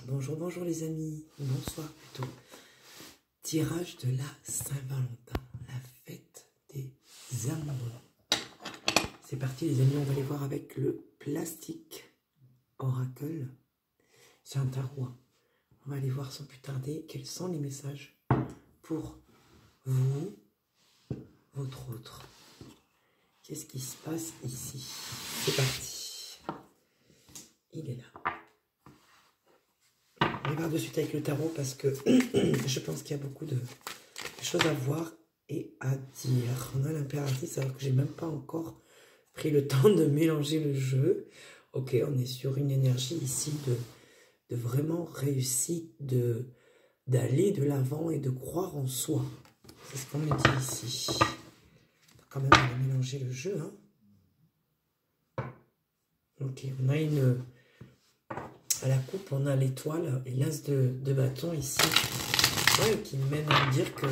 Bonjour, bonjour les amis, bonsoir plutôt. Tirage de la Saint-Valentin, la fête des amoureux. C'est parti les amis, on va aller voir avec le plastique Oracle. C'est un tarot. On va aller voir sans plus tarder quels sont les messages pour vous, votre autre. Qu'est-ce qui se passe ici? C'est parti. Il est là. On va de suite avec le tarot parce que je pense qu'il y a beaucoup de choses à voir et à dire. On a l'impératrice alors que j'ai même pas encore pris le temps de mélanger le jeu. Ok, on est sur une énergie ici de vraiment réussite, d'aller de l'avant et de croire en soi. C'est ce qu'on me dit ici. Quand même, on va mélanger le jeu. Hein. Ok, on a une... À la coupe, on a l'étoile et l'as de bâton ici. Ouais, qui mène à me dire que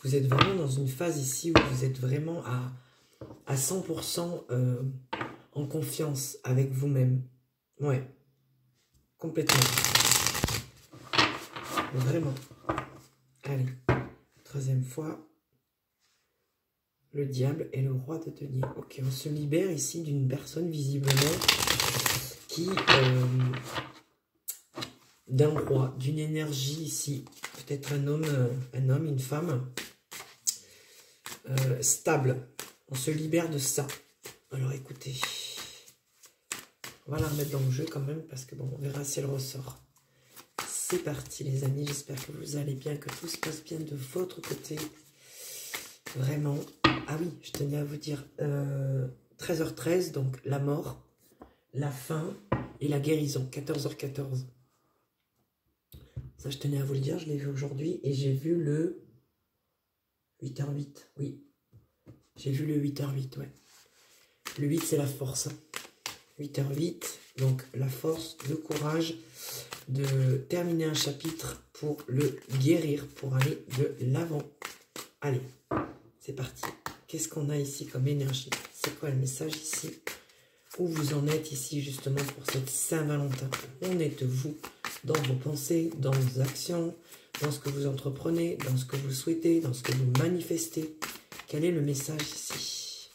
vous êtes vraiment dans une phase ici où vous êtes vraiment à 100% en confiance avec vous-même. Ouais, complètement. Vraiment. Allez, troisième fois. Le diable et le roi de denier. Ok, on se libère ici d'une personne visiblement qui... d'un roi, d'une énergie ici. Peut-être un homme, une femme. Stable. On se libère de ça. Alors écoutez. On va la remettre dans le jeu quand même parce que bon, on verra si elle ressort. C'est parti les amis. J'espère que vous allez bien, que tout se passe bien de votre côté. Vraiment. Ah oui, je tenais à vous dire 13h13, donc la mort, la fin et la guérison. 14h14. Ça, je tenais à vous le dire, je l'ai vu aujourd'hui et j'ai vu le 8h08, oui. J'ai vu le 8h08, ouais. Le 8, c'est la force. 8h08, donc la force, le courage de terminer un chapitre pour le guérir, pour aller de l'avant. Allez, c'est parti. Qu'est-ce qu'on a ici comme énergie? C'est quoi le message ici? Où vous en êtes ici, justement, pour cette Saint-Valentin? Où en êtes-vous? Dans vos pensées, dans vos actions, dans ce que vous entreprenez, dans ce que vous souhaitez, dans ce que vous manifestez. Quel est le message ici?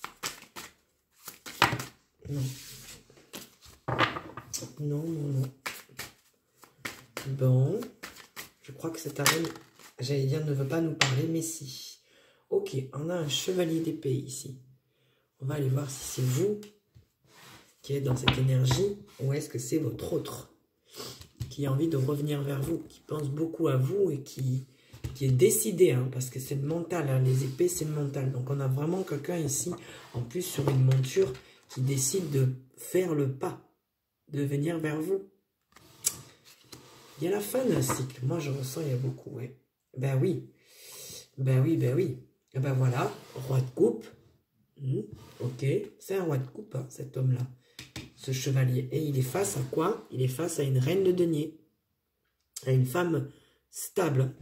Non. Non, non, non. Bon. Je crois que cette arène, j'allais dire, ne veut pas nous parler, mais si. Ok, on a un chevalier d'épée ici. On va aller voir si c'est vous qui êtes dans cette énergie ou est-ce que c'est votre autre qui a envie de revenir vers vous, qui pense beaucoup à vous et qui est décidé, hein, parce que c'est le mental, hein, les épées c'est le mental. Donc on a vraiment quelqu'un ici, en plus sur une monture, qui décide de faire le pas, de venir vers vous. Il y a la fin d'un cycle, moi je ressens, il y a beaucoup, ouais. Ben oui, ben oui, ben oui. Et ben voilà, roi de coupe, ok, c'est un roi de coupe, hein, cet homme-là. Ce chevalier. Et il est face à quoi? Il est face à une reine de denier. À une femme stable.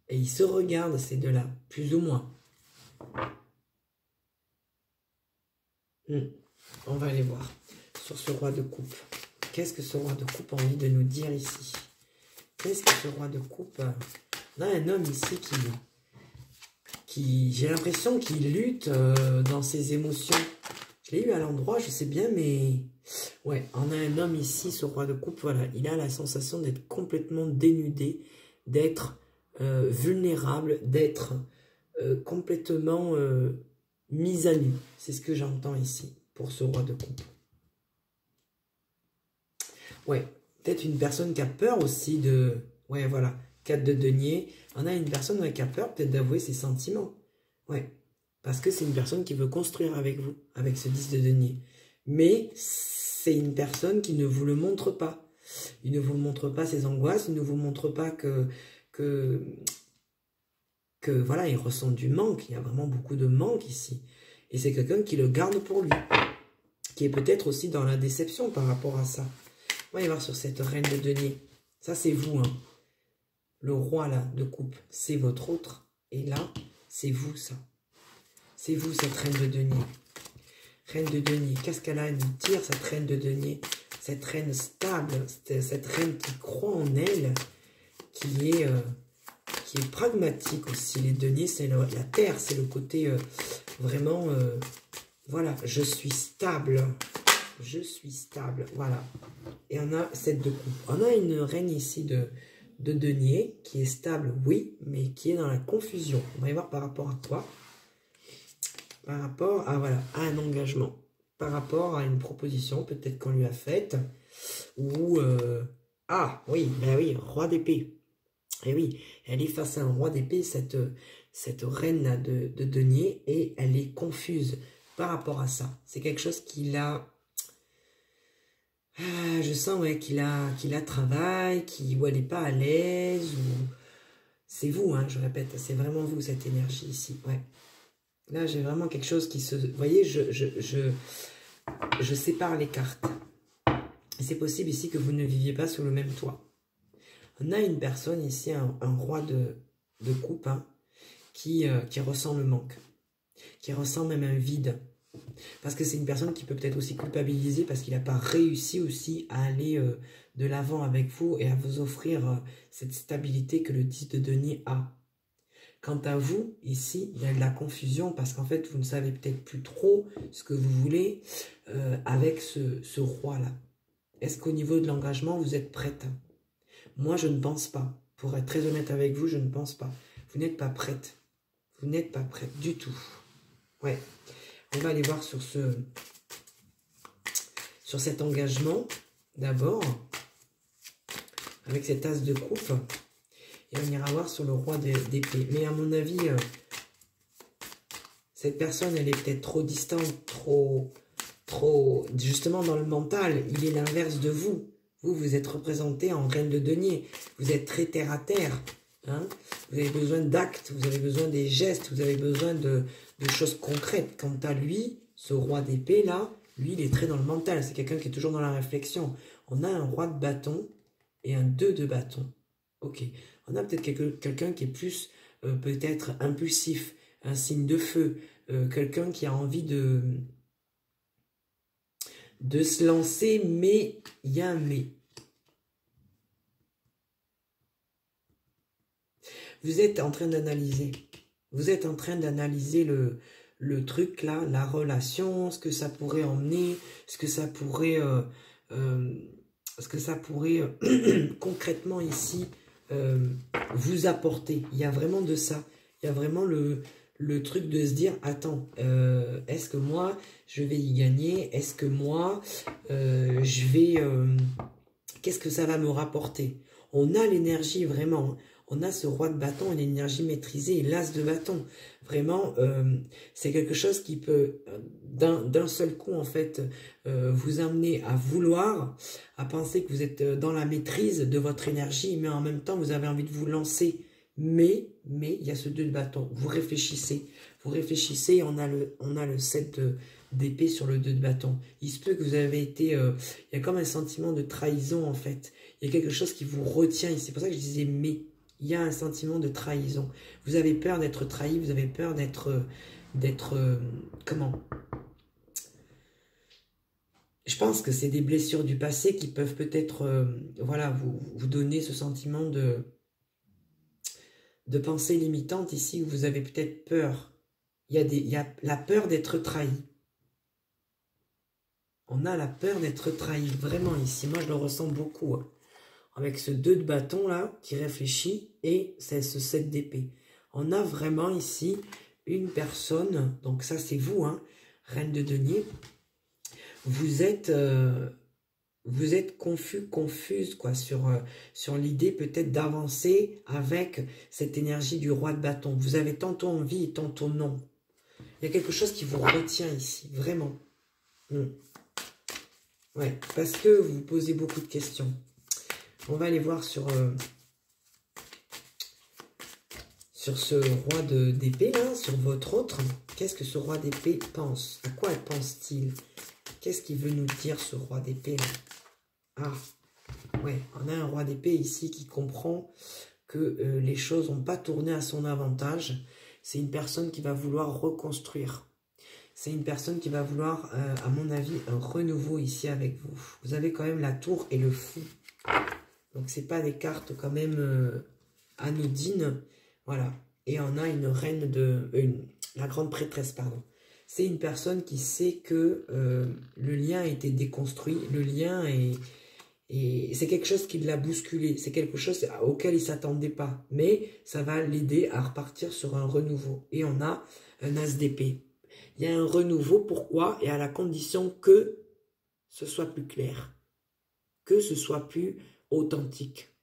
Et ils se regardent, ces deux-là. Plus ou moins. On va aller voir. Sur ce roi de coupe. Qu'est-ce que ce roi de coupe a envie de nous dire ici? Qu'est-ce que ce roi de coupe... On a un homme ici qui j'ai l'impression qu'il lutte dans ses émotions. Je l'ai eu à l'endroit, je sais bien, mais... Ouais, on a un homme ici, ce roi de coupe, voilà. Il a la sensation d'être complètement dénudé, d'être vulnérable, d'être complètement mis à nu. C'est ce que j'entends ici, pour ce roi de coupe. Ouais, peut-être une personne qui a peur aussi de... Ouais, voilà, 4 de denier. On a une personne qui a peur peut-être d'avouer ses sentiments. Ouais. Parce que c'est une personne qui veut construire avec vous, avec ce 10 de denier. Mais c'est une personne qui ne vous le montre pas. Il ne vous montre pas ses angoisses, il ne vous montre pas que voilà, il ressent du manque. Il y a vraiment beaucoup de manque ici. Et c'est quelqu'un qui le garde pour lui. Qui est peut-être aussi dans la déception par rapport à ça. On va y voir sur cette reine de denier. Ça, c'est vous, hein. Le roi, là, de coupe, c'est votre autre. Et là, c'est vous, ça. C'est vous, cette reine de denier. Reine de denier. Qu'est-ce qu'elle a à nous dire, cette reine de denier? cette reine stable, cette reine qui croit en elle, qui est pragmatique aussi. Les deniers, c'est la terre, c'est le côté vraiment, voilà, je suis stable, voilà. Et on a cette de coupe. On a une reine ici de denier qui est stable, oui, mais qui est dans la confusion. On va y voir par rapport à quoi? Par rapport à, voilà, à un engagement, par rapport à une proposition peut-être qu'on lui a faite, ou, ah, oui, ben oui, roi d'épée. Et oui, elle est face à un roi d'épée, cette reine-là de denier, et elle est confuse par rapport à ça. C'est quelque chose qui l'a... je sens, ouais, qu'il a travail, où elle n'est pas à l'aise, ou... C'est vous, hein, je répète, c'est vraiment vous, cette énergie ici, ouais. Là, j'ai vraiment quelque chose qui se... Vous voyez, je sépare les cartes. C'est possible ici que vous ne viviez pas sous le même toit. On a une personne ici, un roi de coupe, hein, qui ressent le manque, qui ressent même un vide. Parce que c'est une personne qui peut peut-être aussi culpabiliser parce qu'il n'a pas réussi aussi à aller de l'avant avec vous et à vous offrir cette stabilité que le 10 de denier a. Quant à vous, ici, il y a de la confusion parce qu'en fait, vous ne savez peut-être plus trop ce que vous voulez avec ce roi-là. Est-ce qu'au niveau de l'engagement, vous êtes prête? Moi, je ne pense pas. Pour être très honnête avec vous, je ne pense pas. Vous n'êtes pas prête. Vous n'êtes pas prête du tout. Ouais. On va aller voir sur cet engagement, d'abord, avec cet as de coupe. Et on ira voir sur le roi d'épée. Mais à mon avis, cette personne, elle est peut-être trop distante, trop, justement dans le mental. Il est l'inverse de vous. Vous êtes représenté en reine de denier. Vous êtes très terre à terre. Hein? Vous avez besoin d'actes, vous avez besoin des gestes, vous avez besoin de choses concrètes. Quant à lui, ce roi d'épée là, lui, il est très dans le mental. C'est quelqu'un qui est toujours dans la réflexion. On a un roi de bâton et un 2 de bâton. Ok. On a peut-être quelqu'un qui est plus peut-être impulsif, un signe de feu, quelqu'un qui a envie de se lancer, mais il y a un mais. Vous êtes en train d'analyser. Vous êtes en train d'analyser le truc là, la relation, ce que ça pourrait emmener, ce que ça pourrait concrètement ici vous apporter. Il y a vraiment de ça. Il y a vraiment le truc de se dire, attends, est-ce que moi, je vais y gagner? Est-ce que moi, je vais... qu'est-ce que ça va me rapporter? On a l'énergie vraiment, hein. On a ce roi de bâton et l'énergie maîtrisée et l'as de bâton. Vraiment, c'est quelque chose qui peut, d'un seul coup, en fait, vous amener à vouloir, à penser que vous êtes dans la maîtrise de votre énergie, mais en même temps, vous avez envie de vous lancer. Mais il y a ce 2 de bâton. Vous réfléchissez, on a le 7 d'épée sur le 2 de bâton. Il se peut que vous avez été... il y a comme un sentiment de trahison, en fait. Il y a quelque chose qui vous retient. C'est pour ça que je disais mais. Il y a un sentiment de trahison. Vous avez peur d'être trahi, vous avez peur d'être... comment? Je pense que c'est des blessures du passé qui peuvent peut-être voilà, vous donner ce sentiment de pensée limitante ici où vous avez peut-être peur. Il y a la peur d'être trahi. On a la peur d'être trahi, vraiment ici. Moi, je le ressens beaucoup. Hein. Avec ce 2 de bâton là, qui réfléchit, et c'est ce 7 d'épée. On a vraiment ici une personne, donc ça c'est vous, hein, reine de denier. Vous êtes confuse quoi, sur l'idée peut-être d'avancer avec cette énergie du roi de bâton. Vous avez tantôt envie et tantôt non. Il y a quelque chose qui vous retient ici, vraiment. Ouais, parce que vous posez beaucoup de questions. On va aller voir sur ce roi d'épée, là, sur votre autre. Qu'est-ce que ce roi d'épée pense? À quoi pense-t-il? Qu'est-ce qu'il veut nous dire, ce roi d'épée, là? Ah, ouais, on a un roi d'épée ici qui comprend que les choses n'ont pas tourné à son avantage. C'est une personne qui va vouloir reconstruire. c'est une personne qui va vouloir, à mon avis, un renouveau ici avec vous. Vous avez quand même la tour et le fou. Donc, ce n'est pas des cartes quand même anodines. Voilà. Et on a une reine de... la grande prêtresse, pardon. C'est une personne qui sait que le lien a été déconstruit. Le lien est... Et c'est quelque chose qui l'a bousculé. C'est quelque chose auquel il ne s'attendait pas. Mais ça va l'aider à repartir sur un renouveau. Et on a un as d'épée. Il y a un renouveau. Pourquoi? Et à la condition que ce soit plus clair. Que ce soit plus authentique.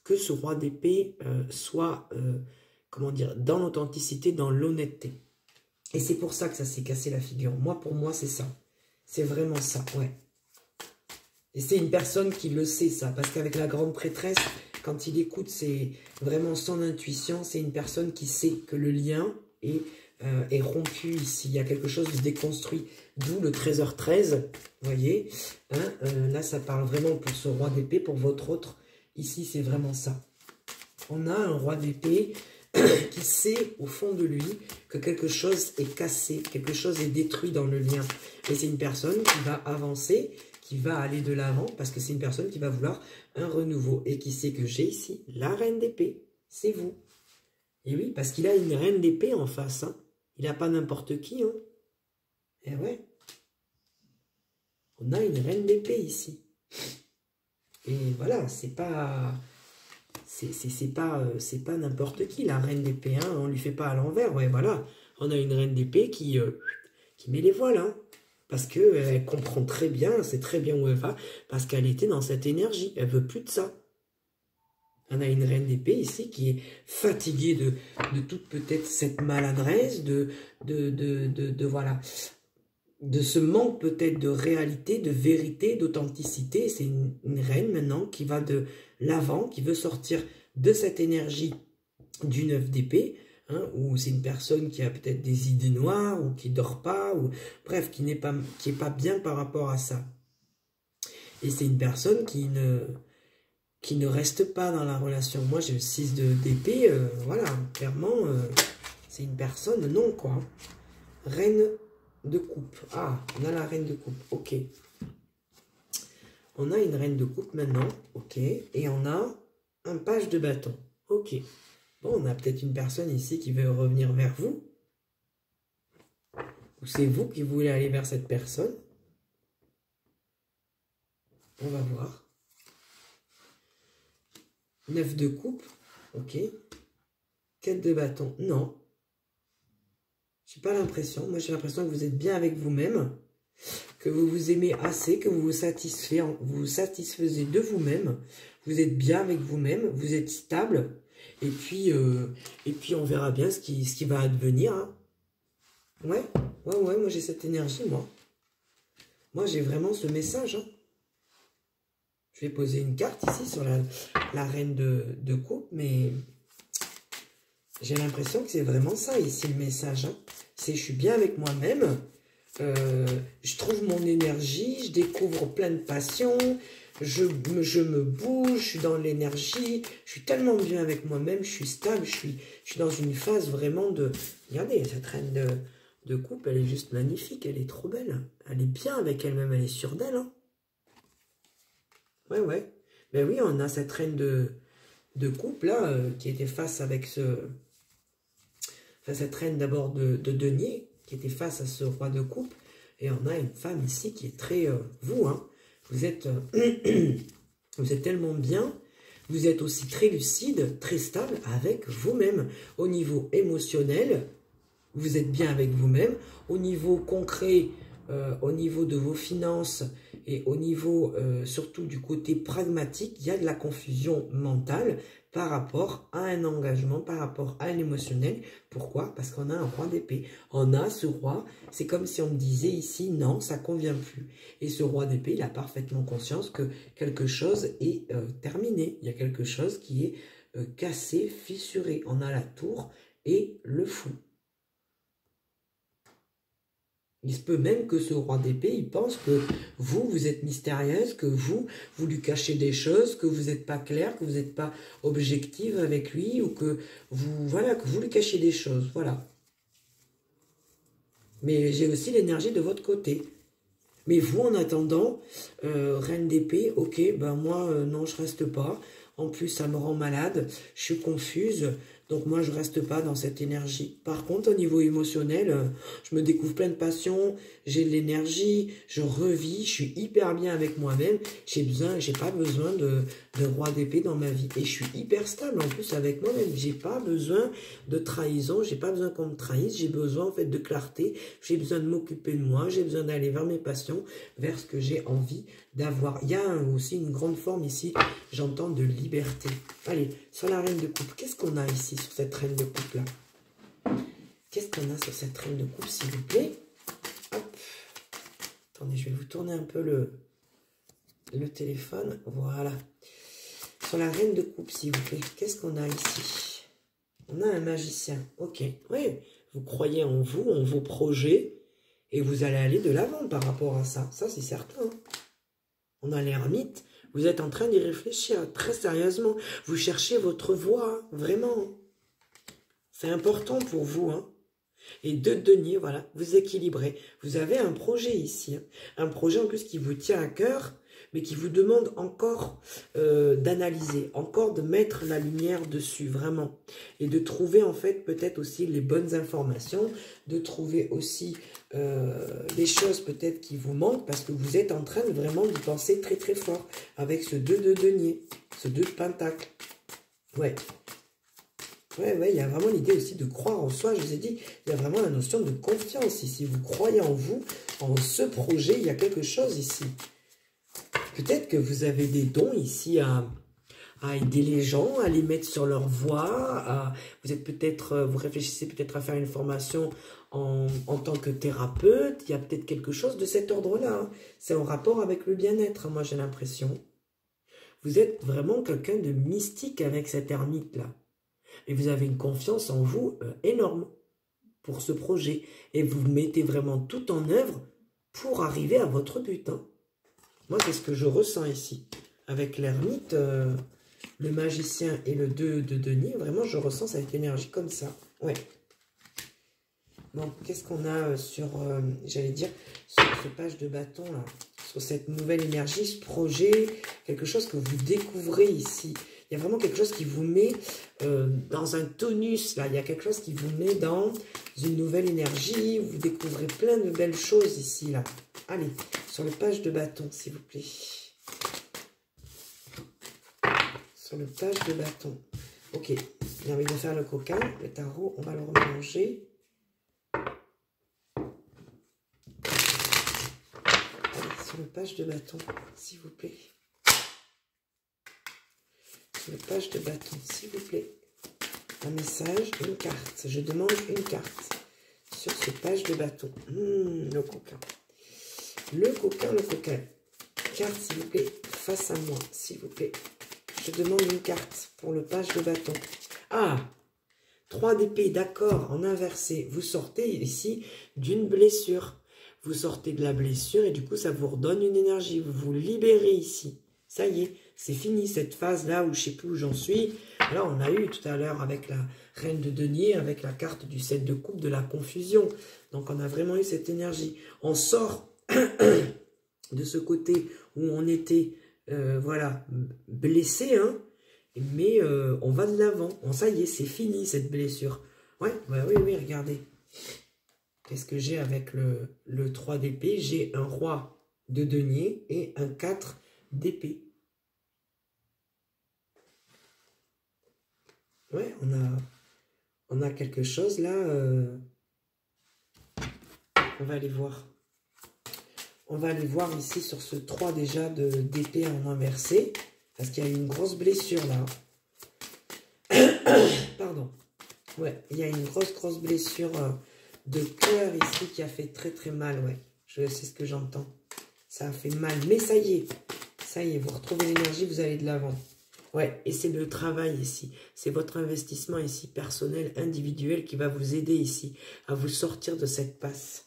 Que ce roi d'épée soit, comment dire, dans l'authenticité, dans l'honnêteté. Et c'est pour ça que ça s'est cassé la figure. Moi, pour moi, c'est ça. C'est vraiment ça, ouais. Et c'est une personne qui le sait, ça. Parce qu'avec la grande prêtresse, quand il écoute, c'est vraiment son intuition. C'est une personne qui sait que le lien est rompu ici. Il y a quelque chose de déconstruit. D'où le 13h13, vous voyez. Hein, là, ça parle vraiment pour ce roi d'épée, pour votre autre. Ici, c'est vraiment ça. On a un roi d'épée qui sait au fond de lui que quelque chose est cassé, quelque chose est détruit dans le lien. Et c'est une personne qui va avancer, qui va aller de l'avant, parce que c'est une personne qui va vouloir un renouveau. Et qui sait que j'ai ici la reine d'épée. C'est vous. Et oui, parce qu'il a une reine d'épée en face. Hein. Il n'a pas n'importe qui. Hein. Et ouais. On a une reine d'épée ici. Et voilà, c'est pas n'importe qui, la reine d'épée, hein, on lui fait pas à l'envers, ouais, voilà. On a une reine d'épée qui met les voiles, hein, parce qu'elle comprend très bien, c'est très bien où elle va, parce qu'elle était dans cette énergie, elle veut plus de ça. On a une reine d'épée ici qui est fatiguée de toute peut-être cette maladresse, voilà, de ce manque peut-être de réalité, de vérité, d'authenticité. C'est une reine maintenant qui va de l'avant, qui veut sortir de cette énergie du 9 d'épée, hein, où c'est une personne qui a peut-être des idées noires, ou qui ne dort pas, ou bref, qui n'est pas bien par rapport à ça. Et c'est une personne qui ne reste pas dans la relation. Moi, j'ai le 6 d'épée, voilà, clairement, c'est une personne, non, quoi. Reine de coupe. Ah, on a la reine de coupe. Ok. On a une reine de coupe maintenant. Ok. Et on a un page de bâton. Ok. Bon, on a peut-être une personne ici qui veut revenir vers vous. Ou c'est vous qui voulez aller vers cette personne. On va voir. 9 de coupe. Ok. 4 de bâton. Non. J'ai pas l'impression. Moi, j'ai l'impression que vous êtes bien avec vous-même, que vous vous aimez assez, que vous vous satisfaisez de vous-même. Vous êtes bien avec vous-même, vous êtes stable. Et puis on verra bien ce qui va advenir. Hein. Ouais, moi j'ai cette énergie, moi. Moi, j'ai vraiment ce message. Hein. Je vais poser une carte ici sur la reine de coupe, mais j'ai l'impression que c'est vraiment ça ici, le message. Hein. C'est je suis bien avec moi-même, je trouve mon énergie, je découvre plein de passion, je me bouge, je suis dans l'énergie, je suis tellement bien avec moi-même, je suis stable, je suis dans une phase vraiment de... Regardez, cette reine de coupe, elle est juste magnifique, elle est trop belle. Elle est bien avec elle-même, elle est sûre d'elle. Hein. Ouais. Ben oui, on a cette reine de coupe, là, qui était face avec cette reine d'abord de denier, qui était face à ce roi de coupe, et on a une femme ici qui est très... vous, hein, vous êtes tellement bien, vous êtes aussi très lucide, très stable avec vous-même. Au niveau émotionnel, vous êtes bien avec vous-même. Au niveau concret, au niveau de vos finances, et au niveau surtout du côté pragmatique, il y a de la confusion mentale par rapport à un engagement, par rapport à l'émotionnel. Pourquoi? Parce qu'on a un roi d'épée. On a ce roi, c'est comme si on me disait ici, non, ça ne convient plus. Et ce roi d'épée, il a parfaitement conscience que quelque chose est terminé. Il y a quelque chose qui est cassé, fissuré. On a la tour et le fou. Il se peut même que ce roi d'épée, il pense que vous êtes mystérieuse, que vous lui cachez des choses, que vous n'êtes pas clair, que vous n'êtes pas objective avec lui, ou que vous lui cachez des choses, voilà. Mais j'ai aussi l'énergie de votre côté. Mais vous, en attendant, reine d'épée, ok, ben moi, non, je reste pas. En plus, ça me rend malade, je suis confuse, donc moi, je reste pas dans cette énergie. Par contre, au niveau émotionnel, je me découvre plein de passion, j'ai de l'énergie, je revis, je suis hyper bien avec moi-même. J'ai pas besoin de roi d'épée dans ma vie. Et je suis hyper stable en plus avec moi-même. J'ai pas besoin de trahison, j'ai pas besoin qu'on me trahisse, j'ai besoin en fait de clarté, j'ai besoin de m'occuper de moi, j'ai besoin d'aller vers mes passions, vers ce que j'ai envie d'avoir. Il y a aussi une grande forme ici, j'entends, de liberté. Allez, sur la reine de coupe, qu'est-ce qu'on a ici sur cette reine de coupe là? Qu'est-ce qu'on a sur cette reine de coupe, s'il vous plaît? Hop. Attendez, je vais vous tourner un peu le téléphone. Voilà. Sur la reine de coupe, s'il vous plaît, qu'est-ce qu'on a ici? On a un magicien. Ok. Oui, vous croyez en vous, en vos projets, et vous allez aller de l'avant par rapport à ça. Ça, c'est certain. On a l'ermite. Vous êtes en train d'y réfléchir très sérieusement. Vous cherchez votre voie, vraiment. C'est important pour vous, hein. Et 2 deniers, voilà, vous équilibrez. Vous avez un projet ici. Hein. Un projet en plus qui vous tient à cœur, mais qui vous demande encore d'analyser, encore de mettre la lumière dessus, vraiment. Et de trouver en fait peut-être aussi les bonnes informations, de trouver aussi les choses peut-être qui vous manquent, parce que vous êtes en train de vraiment d'y penser très très fort, avec ce 2 de denier, ce 2 de pentacle. Ouais. Ouais, il y a vraiment l'idée aussi de croire en soi. Je vous ai dit, il y a vraiment la notion de confiance ici. Vous croyez en vous, en ce projet, il y a quelque chose ici. Peut-être que vous avez des dons ici à aider les gens, à les mettre sur leur voie. Vous réfléchissez peut-être à faire une formation en tant que thérapeute. Il y a peut-être quelque chose de cet ordre-là. Hein. C'est en rapport avec le bien-être, moi j'ai l'impression. Vous êtes vraiment quelqu'un de mystique avec cet ermite-là. Et vous avez une confiance en vous énorme pour ce projet. Et vous mettez vraiment tout en œuvre pour arriver à votre but. Hein. Moi, c'est ce que je ressens ici. Avec l'ermite, le magicien et le 2 de denier, vraiment, je ressens cette énergie comme ça. Ouais. Bon, qu'est-ce qu'on a sur, j'allais dire, sur ce page de bâton, là, sur cette nouvelle énergie, ce projet, quelque chose que vous découvrez ici. Il y a vraiment quelque chose qui vous met dans un tonus, là. Il y a quelque chose qui vous met dans une nouvelle énergie. Vous découvrez plein de belles choses ici, là. Allez, sur le page de bâton, s'il vous plaît. Sur le page de bâton. Ok, j'ai envie de faire le coquin. Le tarot, on va le remélanger. Allez, sur le page de bâton, s'il vous plaît. Le page de bâton, s'il vous plaît. Un message, une carte. Je demande une carte sur ce page de bâton. Le coquin. Le coquin, le coquin. Carte, s'il vous plaît, face à moi, s'il vous plaît. Je demande une carte pour le page de bâton. Ah, 3 d'épée, d'accord, en inversé. Vous sortez ici d'une blessure. Vous sortez de la blessure et du coup, ça vous redonne une énergie. Vous vous libérez ici. Ça y est, c'est fini cette phase-là où je ne sais plus où j'en suis. Alors, on a eu tout à l'heure avec la reine de denier, avec la carte du 7 de coupe, de la confusion. Donc, on a vraiment eu cette énergie. On sort de ce côté où on était, voilà, blessé, hein, mais on va de l'avant. Bon, ça y est, c'est fini cette blessure. Ouais, bah oui, regardez. Qu'est-ce que j'ai avec le 3 d'épée? J'ai un roi de denier et un 4 d'épée. Ouais, on a quelque chose là. On va aller voir. On va aller voir ici sur ce 3 déjà d'épée en inversé. Parce qu'il y a eu une grosse blessure là. Pardon. Ouais, il y a une grosse blessure de cœur ici qui a fait très mal. Ouais, c'est ce que j'entends. Ça a fait mal. Mais ça y est, vous retrouvez l'énergie, vous allez de l'avant. Ouais, et c'est le travail ici. C'est votre investissement ici, personnel, individuel, qui va vous aider ici à vous sortir de cette passe.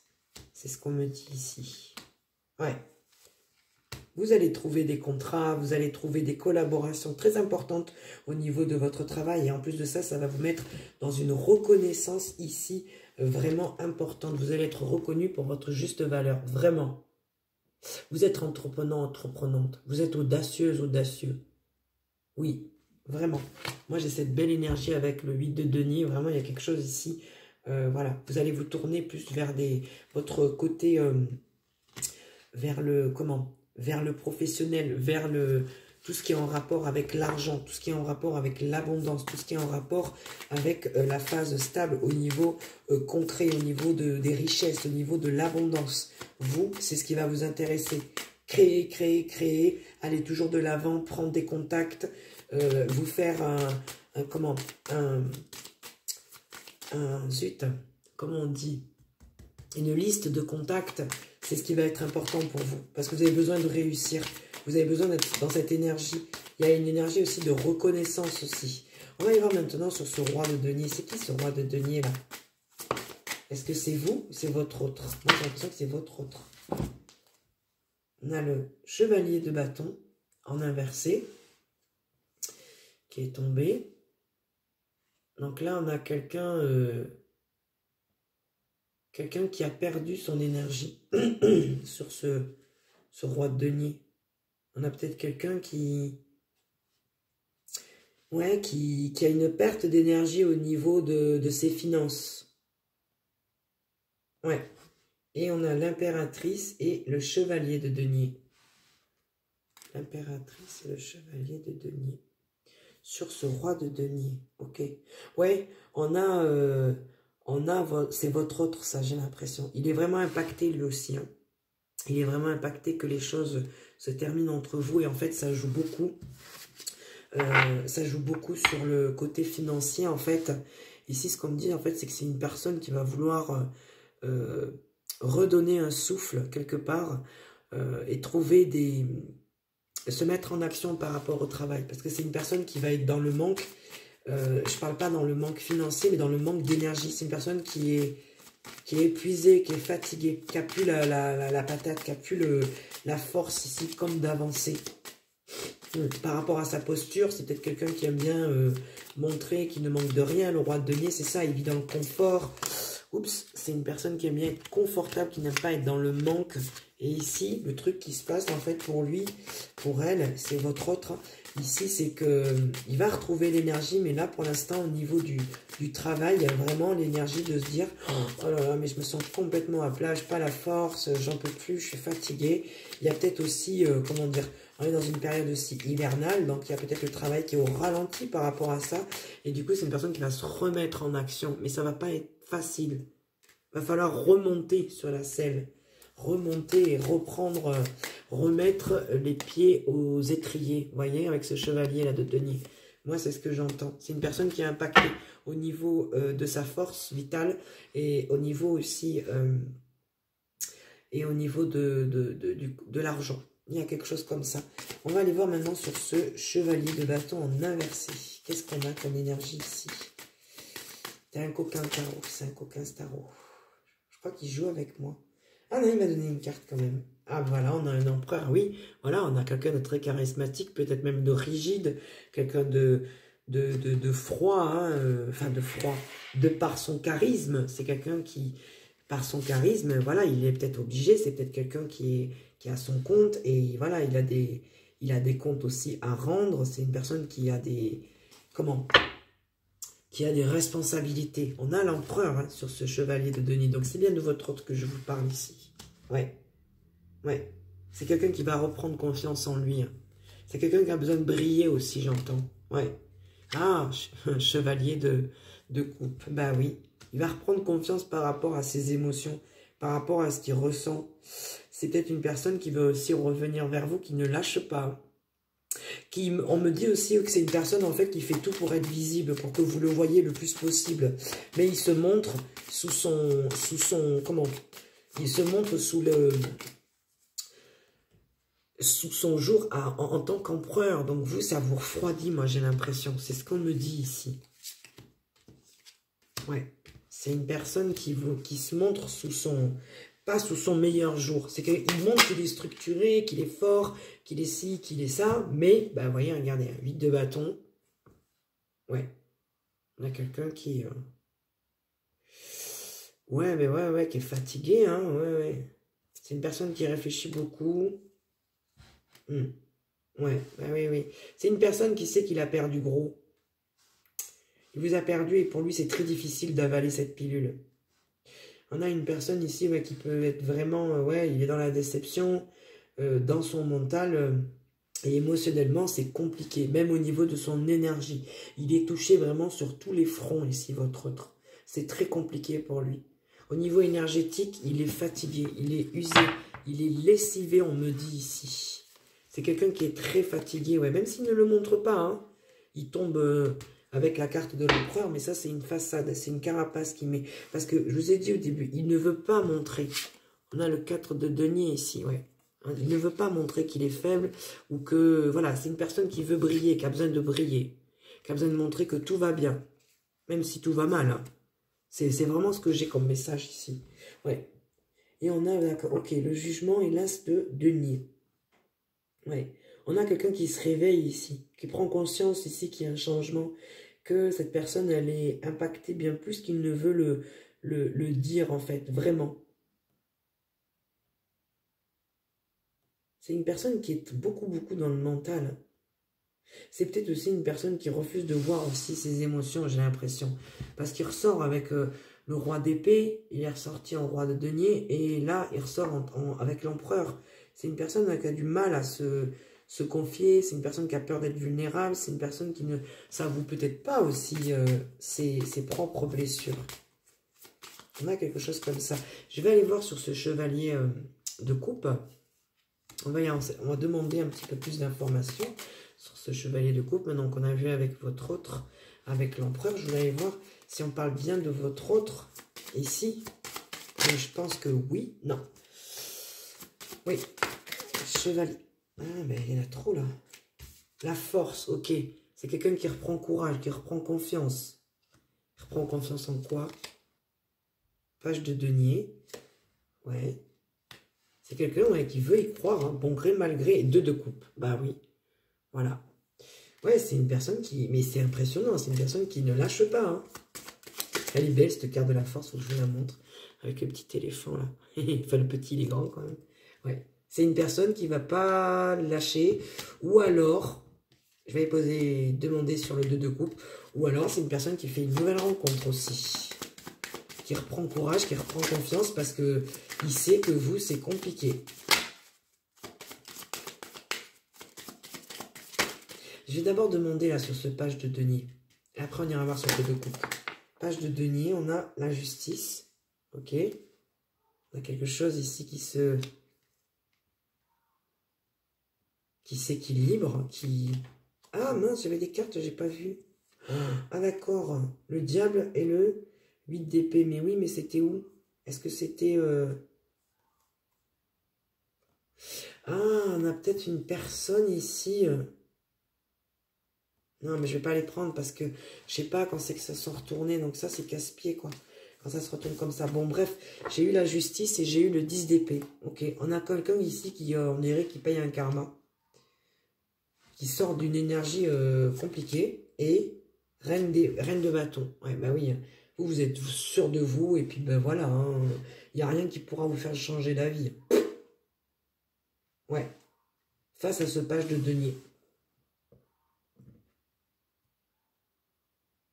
C'est ce qu'on me dit ici. Ouais. Vous allez trouver des contrats, vous allez trouver des collaborations très importantes au niveau de votre travail. Et en plus de ça, ça va vous mettre dans une reconnaissance ici vraiment importante. Vous allez être reconnu pour votre juste valeur, vraiment. Vous êtes entreprenant, entreprenante. Vous êtes audacieuse, audacieux. Oui, vraiment. Moi, j'ai cette belle énergie avec le 8 de denier. Vraiment, il y a quelque chose ici. Voilà, vous allez vous tourner plus vers votre côté, vers le professionnel, vers tout ce qui est en rapport avec l'argent, tout ce qui est en rapport avec l'abondance, tout ce qui est en rapport avec la phase stable au niveau concret, au niveau des richesses, au niveau de l'abondance. Vous, c'est ce qui va vous intéresser. Créer, créer, créer, aller toujours de l'avant, prendre des contacts, vous faire comment on dit, une liste de contacts. C'est ce qui va être important pour vous, parce que vous avez besoin de réussir, vous avez besoin d'être dans cette énergie. Il y a une énergie aussi de reconnaissance aussi. On va y voir maintenant sur ce roi de denier. C'est qui ce roi de denier là? Est-ce que c'est vous ou c'est votre autre? Moi j'ai l'impression que c'est votre autre. On a le chevalier de bâton en inversé qui est tombé. Donc là on a quelqu'un qui a perdu son énergie sur ce roi de denier. On a peut-être quelqu'un qui a une perte d'énergie au niveau de ses finances. Ouais. Et on a l'impératrice et le chevalier de denier. L'impératrice et le chevalier de denier. Sur ce roi de denier. Ok. Ouais, c'est votre autre, ça, j'ai l'impression. Il est vraiment impacté, lui aussi. Hein. Il est vraiment impacté que les choses se terminent entre vous. Et en fait, ça joue beaucoup. Ça joue beaucoup sur le côté financier, en fait. Ici, ce qu'on me dit, en fait, c'est que c'est une personne qui va vouloir redonner un souffle, quelque part, et se mettre en action par rapport au travail. Parce que c'est une personne qui va être dans le manque. Je ne parle pas dans le manque financier, mais dans le manque d'énergie. C'est une personne qui est épuisée, qui est fatiguée, qui n'a plus la patate, qui n'a plus la force ici comme d'avancer. Par rapport à sa posture, c'est peut-être quelqu'un qui aime bien montrer qu'il ne manque de rien. Le roi de denier, c'est ça, il vit dans le confort. Oups, c'est une personne qui aime bien être confortable, qui n'aime pas être dans le manque. Et ici, le truc qui se passe en fait pour lui, pour elle, c'est votre autre. Ici, c'est qu'il va retrouver l'énergie, mais là, pour l'instant, au niveau du travail, il y a vraiment l'énergie de se dire « Oh là là, mais je me sens complètement à plat, j'ai pas la force, j'en peux plus, je suis fatigué. » Il y a peut-être aussi, comment dire, on est dans une période aussi hivernale, donc il y a peut-être le travail qui est au ralenti par rapport à ça. Et du coup, c'est une personne qui va se remettre en action, mais ça va pas être facile. Il va falloir remonter sur la selle. Remonter et remettre les pieds aux étriers, vous voyez, avec ce chevalier là de denier. Moi, c'est ce que j'entends. C'est une personne qui est impactée au niveau de sa force vitale et au niveau aussi de l'argent. Il y a quelque chose comme ça. On va aller voir maintenant sur ce chevalier de bâton en inversé. Qu'est-ce qu'on a comme énergie ici? C'est un coquin tarot, c'est un coquin tarot. Je crois qu'il joue avec moi. Ah non, il m'a donné une carte quand même. Ah voilà, on a un empereur, oui. Voilà, on a quelqu'un de très charismatique, peut-être même de rigide, quelqu'un de froid, hein, enfin de froid, de par son charisme. C'est quelqu'un qui, par son charisme, voilà, il est peut-être obligé, c'est peut-être quelqu'un qui a son compte, et voilà, il a des comptes aussi à rendre. C'est une personne qui a qui a des responsabilités. On a l'empereur hein, sur ce chevalier de denier. Donc, c'est bien de votre autre que je vous parle ici. Ouais. Ouais. C'est quelqu'un qui va reprendre confiance en lui. Hein. C'est quelqu'un qui a besoin de briller aussi, j'entends. Ouais. Ah, chevalier de coupe. Bah oui. Il va reprendre confiance par rapport à ses émotions, par rapport à ce qu'il ressent. C'est peut-être une personne qui veut aussi revenir vers vous, qui ne lâche pas. On me dit aussi que c'est une personne en fait qui fait tout pour être visible, pour que vous le voyez le plus possible. Mais il se montre sous son il se montre sous son jour en tant qu'empereur. Donc vous, ça vous refroidit, moi j'ai l'impression. C'est ce qu'on me dit ici. Ouais. C'est une personne qui se montre sous son... pas sous son meilleur jour. C'est qu'il montre qu'il est structuré, qu'il est fort, qu'il est ci, qu'il est ça. Mais, bah, vous voyez, regardez, 8 de bâton. Ouais. On a quelqu'un qui... Ouais, mais ouais, qui est fatigué, hein. Ouais. C'est une personne qui réfléchit beaucoup. Ouais, bah oui. C'est une personne qui sait qu'il a perdu gros. Il vous a perdu et pour lui, c'est très difficile d'avaler cette pilule. On a une personne ici qui peut être vraiment... il est dans la déception, dans son mental... et émotionnellement, c'est compliqué, même au niveau de son énergie. Il est touché vraiment sur tous les fronts ici, votre autre. C'est très compliqué pour lui. Au niveau énergétique, il est fatigué, il est usé, il est lessivé, on me dit ici. C'est quelqu'un qui est très fatigué, ouais, même s'il ne le montre pas. Hein. Il tombe avec la carte de l'empereur, mais ça, c'est une façade, c'est une carapace qui met... Parce que, je vous ai dit au début, il ne veut pas montrer. On a le 4 de denier ici, ouais. Il ne veut pas montrer qu'il est faible ou que... Voilà, c'est une personne qui veut briller, qui a besoin de briller, qui a besoin de montrer que tout va bien, même si tout va mal. Hein. C'est vraiment ce que j'ai comme message ici. Ouais. Et on a, d'accord, ok, le jugement et l'as de denier. Ouais. On a quelqu'un qui se réveille ici, qui prend conscience ici qu'il y a un changement, que cette personne, elle est impactée bien plus qu'il ne veut le dire, en fait, vraiment. C'est une personne qui est beaucoup dans le mental. C'est peut-être aussi une personne qui refuse de voir aussi ses émotions, j'ai l'impression. Parce qu'il ressort avec le roi d'épée, il est ressorti en roi de denier, et là, il ressort avec l'empereur. C'est une personne qui a du mal à se confier, c'est une personne qui a peur d'être vulnérable, c'est une personne qui ne s'avoue peut-être pas aussi ses propres blessures. On a quelque chose comme ça. Je vais aller voir sur ce chevalier de coupe. On va demander un petit peu plus d'informations sur ce chevalier de coupe. Maintenant qu'on a vu avec votre autre, avec l'empereur, je voulais aller voir si on parle bien de votre autre ici. Et je pense que oui, non. Oui, chevalier. Ah, mais il y en a trop là. La force, ok. C'est quelqu'un qui reprend courage, qui reprend confiance. Il reprend confiance en quoi? Page de denier. Ouais. C'est quelqu'un qui veut y croire, hein, bon gré, mal gré, et 2 de coupe. Bah oui, voilà. Ouais, c'est une personne qui... Mais c'est impressionnant, c'est une personne qui ne lâche pas. Hein. Elle est belle, cette carte de la force, faut que je vous la montre. Avec le petit éléphant, là. Enfin, le petit, il est grand, quand même. Ouais. C'est une personne qui ne va pas lâcher. Ou alors, je vais demander sur le 2 de coupe. Ou alors, c'est une personne qui fait une nouvelle rencontre aussi. Qui reprend courage, qui reprend confiance parce que il sait que vous, c'est compliqué. Je vais d'abord demander là sur ce page de denier. Et après, on ira voir sur le 2 de coupe. Page de denier, on a la justice. Ok. On a quelque chose ici qui s'équilibre, qui... Ah mince, j'avais des cartes, j'ai pas vu. Ah d'accord. Le diable et le 8 d'épée. Mais oui, mais c'était où? Est-ce que c'était... Ah, on a peut-être une personne ici. Non, mais je vais pas les prendre parce que je sais pas quand c'est que ça se retourné. Donc ça, c'est casse-pied, quoi. Quand ça se retourne comme ça. Bon, bref, j'ai eu la justice et j'ai eu le 10 d'épée. Ok, on a quelqu'un ici qui, on dirait, qui paye un karma. Qui sort d'une énergie compliquée. Et reine de bâton. Ouais, bah oui. Vous êtes sûr de vous. Et puis, ben voilà. Il n'y a rien qui pourra vous faire changer d'avis. Ouais. Face à ce page de denier.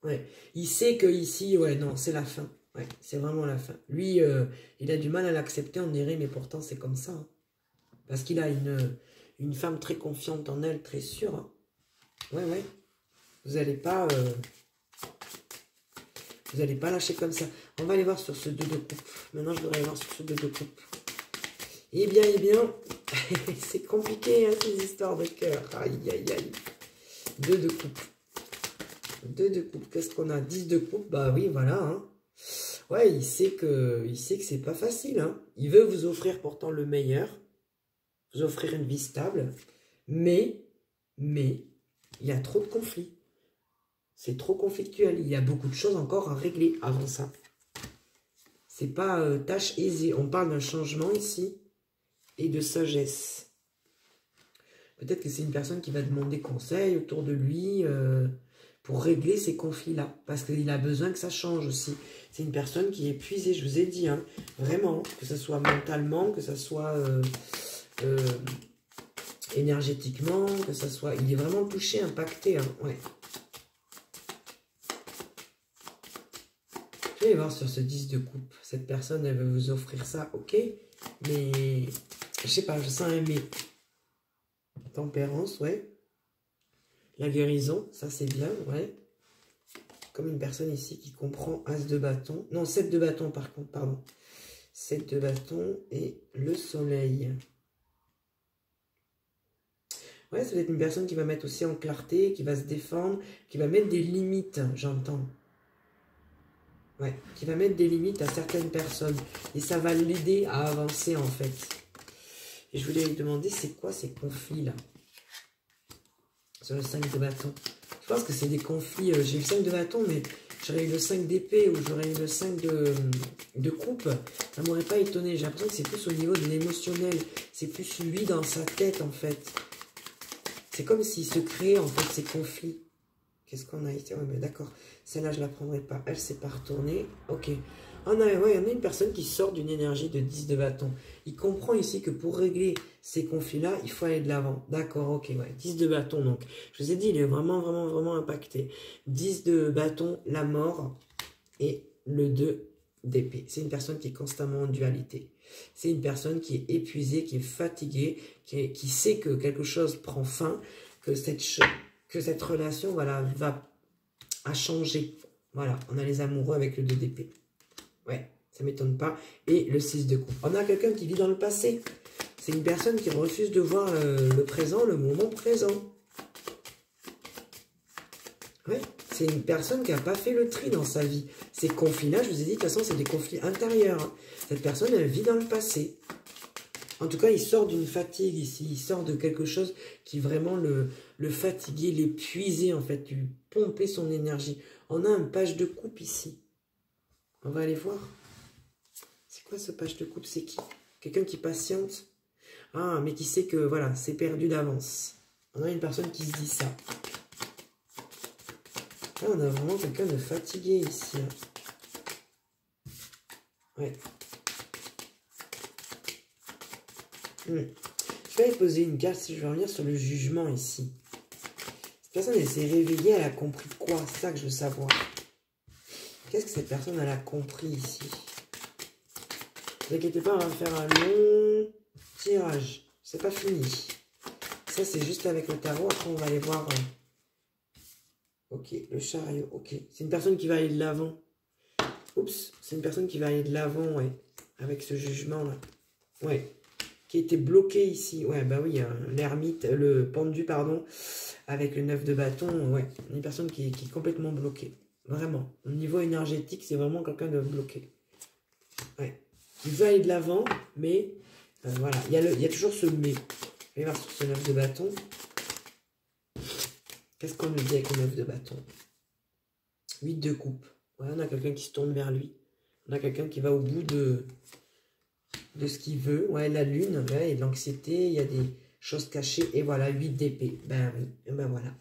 Ouais. Il sait que ici, ouais, non, c'est la fin. Ouais, c'est vraiment la fin. Lui, il a du mal à l'accepter, on dirait, mais pourtant, c'est comme ça. Hein. Parce qu'il a une femme très confiante en elle, très sûre. Hein. Ouais. Vous n'allez pas... vous n'allez pas lâcher comme ça. On va aller voir sur ce 2 de coupe. Maintenant, je voudrais aller voir sur ce 2 de coupe. Eh bien, c'est compliqué, hein, ces histoires de cœur. Aïe. 2 de coupe. 2 de coupe. Qu'est-ce qu'on a? 10 de coupe. Bah oui, voilà. Hein. Ouais, il sait que c'est pas facile. Hein. Il veut vous offrir pourtant le meilleur. Vous offrir une vie stable. Mais, il y a trop de conflits. C'est trop conflictuel. Il y a beaucoup de choses encore à régler avant ça. C'est pas tâche aisée. On parle d'un changement ici et de sagesse. Peut-être que c'est une personne qui va demander conseil autour de lui pour régler ces conflits-là. Parce qu'il a besoin que ça change aussi. C'est une personne qui est épuisée, je vous ai dit. Hein, vraiment, que ce soit mentalement, que ce soit énergétiquement, que ce soit... Il est vraiment touché, impacté. Hein, ouais. Je vais voir sur ce 10 de coupe. Cette personne, elle veut vous offrir ça, ok. Mais, je sais pas, je sens un mais. Tempérance, ouais. La guérison, ça c'est bien, ouais. Comme une personne ici qui comprend As de bâton. Non, 7 de bâton par contre, pardon. 7 de bâton et le soleil. Ouais, ça va être une personne qui va mettre aussi en clarté, qui va se défendre, qui va mettre des limites, j'entends. Ouais, qui va mettre des limites à certaines personnes. Et ça va l'aider à avancer en fait. Et je voulais lui demander, c'est quoi ces conflits-là? Sur le 5 de bâton. Je pense que c'est des conflits. J'ai eu le 5 de bâton, mais j'aurais eu le 5 d'épée ou j'aurais eu le 5 de coupe. Ça ne m'aurait pas étonné. J'ai l'impression que c'est plus au niveau de l'émotionnel. C'est plus lui dans sa tête, en fait. C'est comme s'il se créait, en fait, ces conflits. Qu'est-ce qu'on a ici? Ouais, mais d'accord. Celle-là, je ne la prendrai pas. Elle s'est pas retournée. Ok. On a une personne qui sort d'une énergie de 10 de bâton. Il comprend ici que pour régler ces conflits-là, il faut aller de l'avant. D'accord, ok, ouais. 10 de bâton, donc. Je vous ai dit, il est vraiment, vraiment, vraiment impacté. 10 de bâton, la mort. Et le 2 d'épée. C'est une personne qui est constamment en dualité. C'est une personne qui est épuisée, qui est fatiguée, qui sait que quelque chose prend fin, que cette relation, voilà, va à changer. Voilà, on a les amoureux avec le 2 d'épée. Ouais, ça ne m'étonne pas. Et le 6 de coupe. On a quelqu'un qui vit dans le passé. C'est une personne qui refuse de voir le présent, le moment présent. Ouais, c'est une personne qui n'a pas fait le tri dans sa vie. Ces conflits-là, je vous ai dit, de toute façon, c'est des conflits intérieurs. Hein. Cette personne, elle vit dans le passé. En tout cas, il sort d'une fatigue ici. Il sort de quelque chose qui vraiment le fatiguait, l'épuisait, en fait. Lui pomper son énergie. On a un page de coupe ici. On va aller voir. C'est quoi ce page de coupe? C'est qui? Quelqu'un qui patiente? Ah, mais qui sait que, voilà, c'est perdu d'avance. On a une personne qui se dit ça. Là, on a vraiment quelqu'un de fatigué ici. Ouais. Je vais poser une carte si je veux revenir sur le jugement ici. Cette personne, elle s'est réveillée, elle a compris quoi? C'est ça que je veux savoir. Qu'est-ce que cette personne, elle a compris ici? Ne vous inquiétez pas, on va faire un long tirage. C'est pas fini. Ça, c'est juste avec le tarot. Après, on va aller voir... Ok, le chariot. Ok, c'est une personne qui va aller de l'avant. Oups, c'est une personne qui va aller de l'avant, ouais. Avec ce jugement-là. Ouais. Qui était bloqué ici. Ouais, bah oui, l'ermite, le pendu, pardon. Avec le 9 de bâton, ouais. Une personne qui est complètement bloquée. Vraiment. Au niveau énergétique, c'est vraiment quelqu'un de bloqué. Ouais. Il veut aller de l'avant, mais voilà. Il y a toujours ce mais. Je vais voir sur ce 9 de bâton. Qu'est-ce qu'on nous dit avec le 9 de bâton? 8 de coupe. Ouais, on a quelqu'un qui se tourne vers lui. On a quelqu'un qui va au bout de ce qu'il veut. Ouais, la lune, ouais, il y a de l'anxiété, il y a des choses cachées. Et voilà, 8 d'épée. Ben oui, et ben voilà.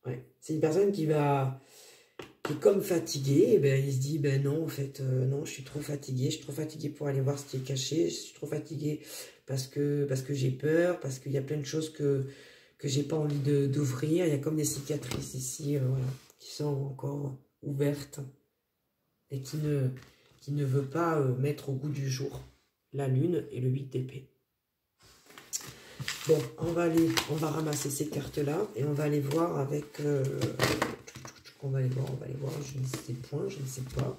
Ouais. C'est une personne qui est comme fatiguée. Et ben, il se dit, ben non, en fait, non, je suis trop fatigué. Je suis trop fatigué pour aller voir ce qui est caché. Je suis trop fatigué parce que j'ai peur, parce qu'il y a plein de choses que j'ai pas envie d'ouvrir. Il y a comme des cicatrices ici, voilà, qui sont encore ouvertes et qui ne veut pas mettre au goût du jour la lune et le 8 d'épée. Bon, on va ramasser ces cartes-là et on va aller voir avec... on va aller voir, je ne sais point, je ne sais pas.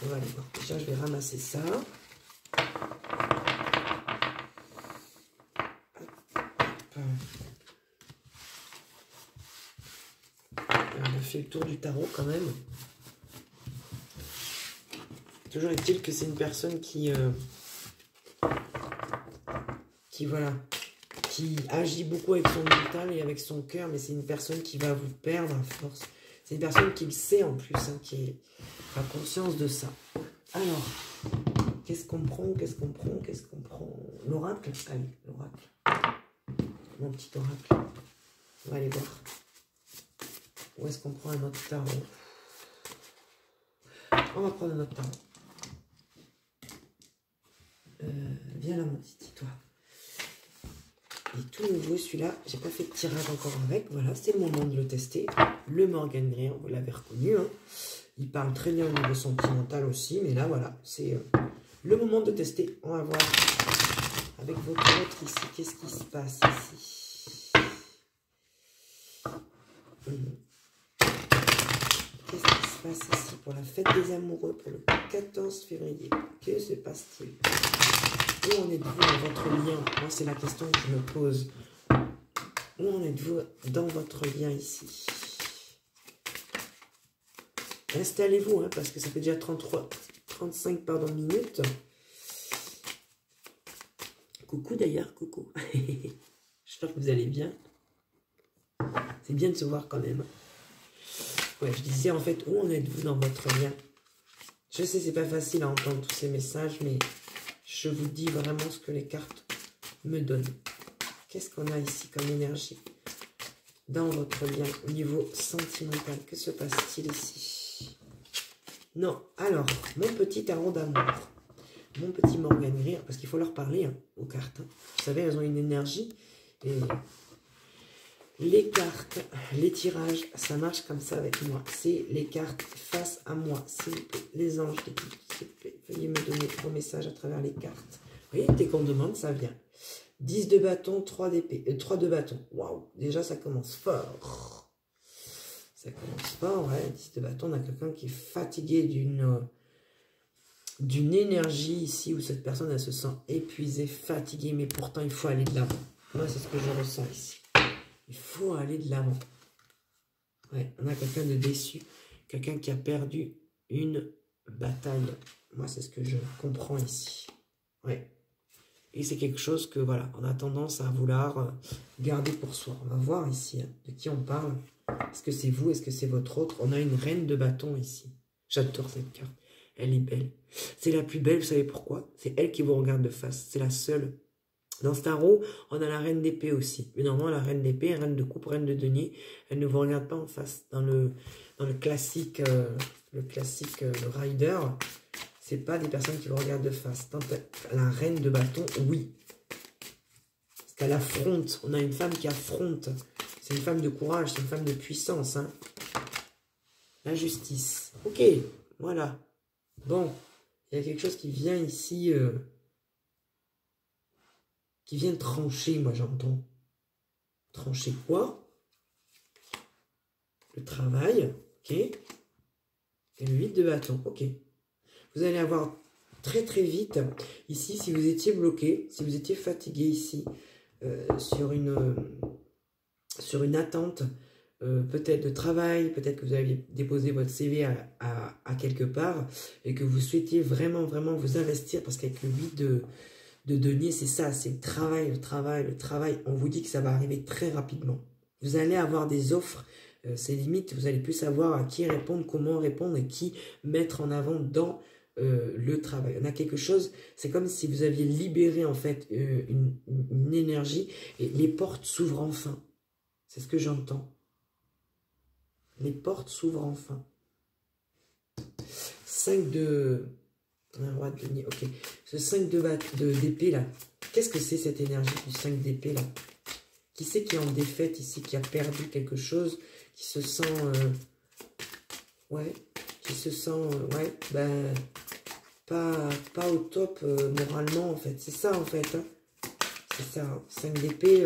On va aller voir. Déjà, je vais ramasser ça. On a fait le tour du tarot quand même. Toujours est-il que c'est une personne qui agit beaucoup avec son mental et avec son cœur, mais c'est une personne qui va vous perdre à force. C'est une personne qui le sait en plus, hein, qui a conscience de ça. Alors, qu'est-ce qu'on prend? Qu'est-ce qu'on prend? Qu'est-ce qu'on prend? L'oracle? Allez, l'oracle. Mon petit oracle. On va aller voir. Où est-ce qu'on prend un autre tarot? On va prendre un autre tarot. Viens là, mon petit, toi. Il est tout nouveau, celui-là. J'ai pas fait de tirage encore avec. Voilà, c'est le moment de le tester. Le Morgan Greer, vous l'avez reconnu. Hein. Il parle très bien au niveau sentimental aussi. Mais là, voilà, c'est le moment de tester. On va voir avec votre autre ici. Qu'est-ce qui se passe ici? Qu'est-ce qui se passe ici pour la fête des amoureux pour le 14 février? Que se passe-t-il? Où en êtes-vous dans votre lien? Moi, c'est la question que je me pose. Où en êtes-vous dans votre lien ici? Installez-vous, hein, parce que ça fait déjà 35 minutes. Coucou d'ailleurs, coucou. J'espère que vous allez bien. C'est bien de se voir quand même. Ouais, je disais en fait, où en êtes-vous dans votre lien? Je sais, c'est pas facile à entendre tous ces messages, mais je vous dis vraiment ce que les cartes me donnent. Qu'est-ce qu'on a ici comme énergie dans votre lien au niveau sentimental? Que se passe-t-il ici? Non, alors, mon petit tarot d'amour, mon petit Morgan Greer, parce qu'il faut leur parler hein, aux cartes. Hein. Vous savez, elles ont une énergie et les cartes, les tirages, ça marche comme ça avec moi. C'est les cartes face à moi. S'il vous plaît, les anges, s'il vous plaît, veuillez me donner vos messages à travers les cartes. Vous voyez, dès qu'on demande, ça vient. 10 de bâton, 3 d'épée, 3 de bâton. Waouh, déjà ça commence fort. Ça commence fort, ouais. 10 de bâton, on a quelqu'un qui est fatigué d'une énergie ici où cette personne, elle se sent épuisée, fatiguée, mais pourtant il faut aller de l'avant. Moi, c'est ce que je ressens ici. Il faut aller de l'avant. Ouais, on a quelqu'un de déçu. Quelqu'un qui a perdu une bataille. Moi, c'est ce que je comprends ici. Ouais. Et c'est quelque chose que, voilà, on a tendance à vouloir garder pour soi. On va voir ici hein, de qui on parle. Est-ce que c'est vous? Est-ce que c'est votre autre? On a une reine de bâton ici. J'adore cette carte. Elle est belle. C'est la plus belle, vous savez pourquoi? C'est elle qui vous regarde de face. C'est la seule. Dans ce tarot, on a la reine d'épée aussi. Mais normalement, la reine d'épée, reine de coupe, reine de denier, elle ne vous regarde pas en face. Dans le classique, le rider, c'est pas des personnes qui vous regardent de face. Tant la reine de bâton, oui. Parce qu'elle affronte. On a une femme qui affronte. C'est une femme de courage, c'est une femme de puissance. Hein. La justice. Ok, voilà. Bon, il y a quelque chose qui vient ici... qui vient trancher, moi j'entends. Trancher quoi? Le travail, ok. Et le 8 de bâton, ok. Vous allez avoir très très vite, ici, si vous étiez bloqué, si vous étiez fatigué ici, sur une attente, peut-être de travail, peut-être que vous aviez déposé votre CV à quelque part, et que vous souhaitiez vraiment, vraiment vous investir, parce qu'avec le 8 de denier, c'est ça, c'est le travail, le travail, le travail. On vous dit que ça va arriver très rapidement. Vous allez avoir des offres, c'est limite, vous allez plus savoir à qui répondre, comment répondre et qui mettre en avant dans le travail. On a quelque chose, c'est comme si vous aviez libéré en fait une énergie et les portes s'ouvrent enfin. C'est ce que j'entends. Les portes s'ouvrent enfin. 5 de... Un roi de denier, ok. Ce 5 d'épée là, qu'est-ce que c'est cette énergie du 5 d'épée là? Qui c'est qui est en défaite ici, qui a perdu quelque chose, qui se sent... ouais, qui se sent... ouais, ben... Pas au top moralement en fait. C'est ça en fait. Hein. C'est ça. 5 d'épée,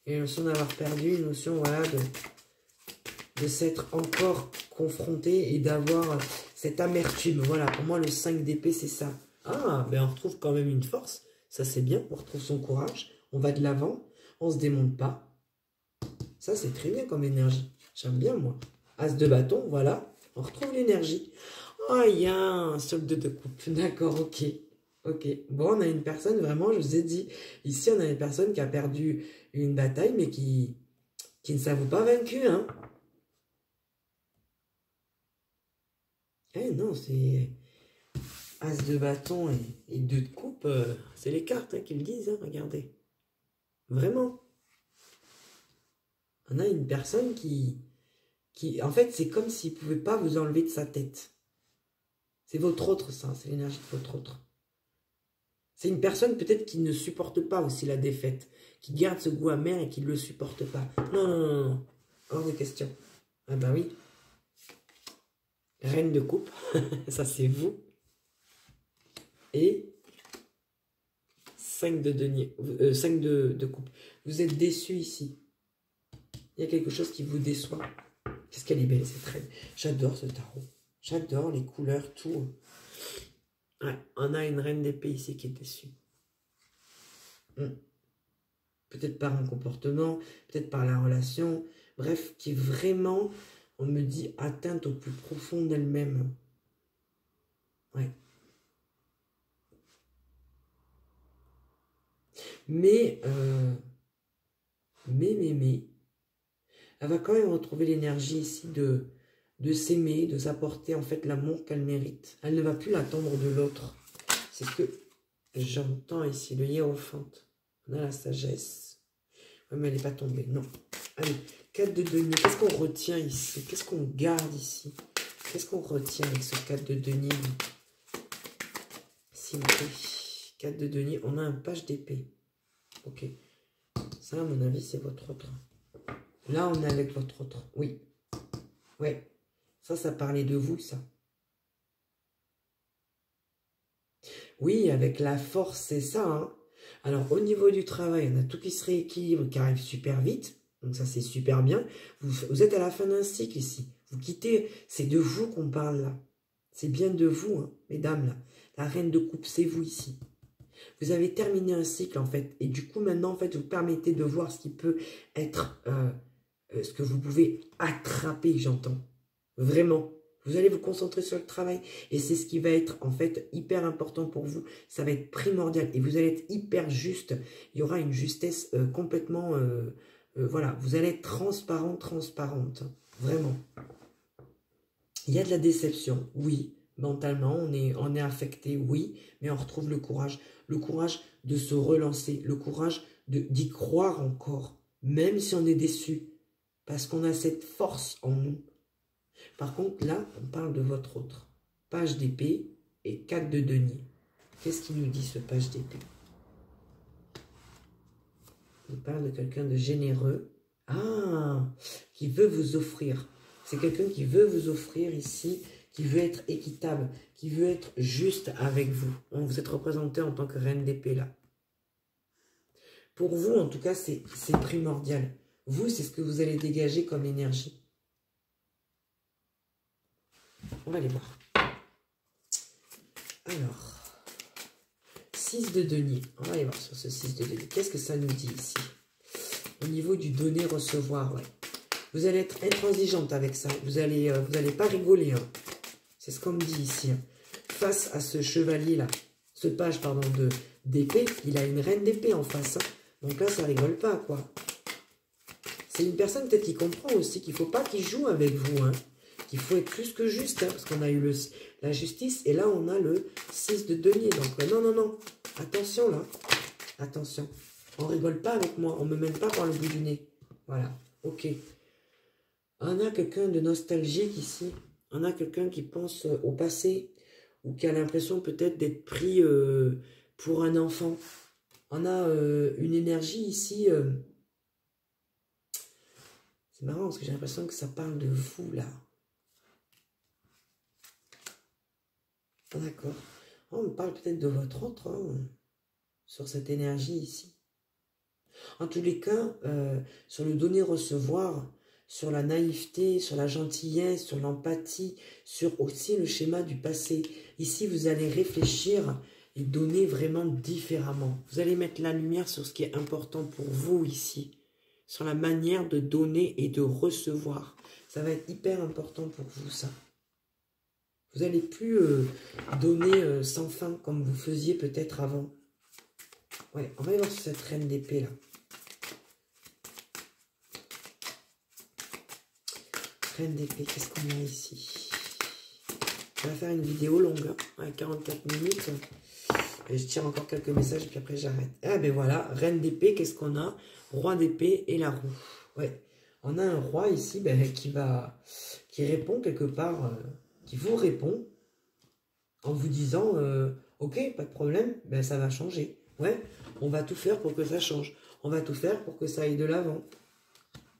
et une notion d'avoir perdu, une notion voilà, de s'être encore confronté et d'avoir cette amertume. Voilà, pour moi, le 5 d'épée, c'est ça. Ah, ben on retrouve quand même une force. Ça, c'est bien. On retrouve son courage. On va de l'avant. On se démonte pas. Ça, c'est très bien comme énergie. J'aime bien, moi. As de bâton, voilà. On retrouve l'énergie. Oh, il y a un solde de coupe. D'accord, ok. Ok. Bon, on a une personne, vraiment, je vous ai dit. Ici, on a une personne qui a perdu une bataille, mais qui ne s'avoue pas vaincue, hein. Eh non, c'est... As de bâton et 2 de coupe, c'est les cartes hein, qui le disent, hein, regardez. Vraiment. On a une personne qui en fait, c'est comme s'il ne pouvait pas vous enlever de sa tête. C'est votre autre, ça, c'est l'énergie de votre autre. C'est une personne peut-être qui ne supporte pas aussi la défaite, qui garde ce goût amer et qui ne le supporte pas. Non, non, non, non, hors de question. Ah bah oui. Reine de coupe, ça c'est vous. Et 5 de denier, 5 de coupe. Vous êtes déçu ici. Il y a quelque chose qui vous déçoit. Qu'est-ce qu'elle est belle cette reine. J'adore ce tarot. J'adore les couleurs, tout. Ouais, on a une reine d'épée ici qui est déçue. Peut-être par un comportement, peut-être par la relation. Bref, qui est vraiment, on me dit, atteinte au plus profond d'elle-même. Ouais. Mais, elle va quand même retrouver l'énergie ici de s'aimer, de s'apporter en fait l'amour qu'elle mérite. Elle ne va plus l'attendre de l'autre. C'est ce que j'entends ici, le hiérophante. On a la sagesse. Oui, mais elle n'est pas tombée, non. Allez, 4 de denier. Qu'est-ce qu'on retient ici? Qu'est-ce qu'on garde ici? Qu'est-ce qu'on retient avec ce 4 de denier? S'il vous plaît. 4 de denier. On a un page d'épée. Ok. Ça, à mon avis, c'est votre autre. Là, on est avec votre autre. Oui. Ouais. Ça parlait de vous, ça. Oui, avec la force, c'est ça. Hein. Alors, au niveau du travail, on a tout qui se rééquilibre, qui arrive super vite. Donc, ça, c'est super bien. Vous êtes à la fin d'un cycle ici. Vous quittez. C'est de vous qu'on parle, là. C'est bien de vous, hein, mesdames, là. La reine de coupe, c'est vous, ici. Vous avez terminé un cycle, en fait. Et du coup, maintenant, en fait, vous permettez de voir ce qui peut être... ce que vous pouvez attraper, j'entends. Vraiment. Vous allez vous concentrer sur le travail et c'est ce qui va être en fait hyper important pour vous. Ça va être primordial et vous allez être hyper juste. Il y aura une justesse complètement... voilà, vous allez être transparente. Vraiment. Il y a de la déception, oui. Mentalement, on est affecté, oui. Mais on retrouve le courage. Le courage de se relancer. Le courage d'y croire encore. Même si on est déçu. Parce qu'on a cette force en nous. Par contre, là, on parle de votre autre. Page d'épée et 4 de denier. Qu'est-ce qu'il nous dit, ce page d'épée? Il parle de quelqu'un de généreux. Ah, qui veut vous offrir. C'est quelqu'un qui veut vous offrir ici, qui veut être équitable, qui veut être juste avec vous. Vous êtes représenté en tant que reine d'épée, là. Pour vous, en tout cas, c'est primordial. Vous, c'est ce que vous allez dégager comme énergie. On va aller voir. Alors, 6 de denier. On va aller voir sur ce 6 de denier. Qu'est-ce que ça nous dit ici? Au niveau du donner-recevoir, ouais. Vous allez être intransigeante avec ça. Vous allez pas rigoler. Hein. C'est ce qu'on me dit ici. Hein. Face à ce chevalier-là, ce page, pardon, d'épée, il a une reine d'épée en face. Hein. Donc là, ça rigole pas, quoi. C'est une personne peut-être qui comprend aussi qu'il ne faut pas qu'il joue avec vous. Hein. Qu'il faut être plus que juste. Hein, parce qu'on a eu la justice et là, on a le 6 de denier. Donc, non, non, non. Attention, là. Attention. On rigole pas avec moi. On ne me mène pas par le bout du nez. Voilà. Ok. On a quelqu'un de nostalgique ici. On a quelqu'un qui pense au passé ou qui a l'impression peut-être d'être pris pour un enfant. On a une énergie ici. C'est marrant parce que j'ai l'impression que ça parle de vous là. Ah, d'accord. On me parle peut-être de votre autre hein, sur cette énergie ici. En tous les cas, sur le donner-recevoir, sur la naïveté, sur la gentillesse, sur l'empathie, sur aussi le schéma du passé. Ici, vous allez réfléchir et donner vraiment différemment. Vous allez mettre la lumière sur ce qui est important pour vous ici, sur la manière de donner et de recevoir. Ça va être hyper important pour vous, ça. Vous n'allez plus donner sans fin comme vous faisiez peut-être avant. Ouais, on va aller voir sur cette reine d'épée là. Reine d'épée, qu'est-ce qu'on a ici? On va faire une vidéo longue, hein, à 44 minutes. Et je tire encore quelques messages, et puis après j'arrête. Ah ben voilà, reine d'épée, qu'est-ce qu'on a? Roi d'épée et la roue. Ouais. On a un roi ici ben, qui répond quelque part, qui vous répond en vous disant ok, pas de problème, ben ça va changer. Ouais, on va tout faire pour que ça change. On va tout faire pour que ça aille de l'avant.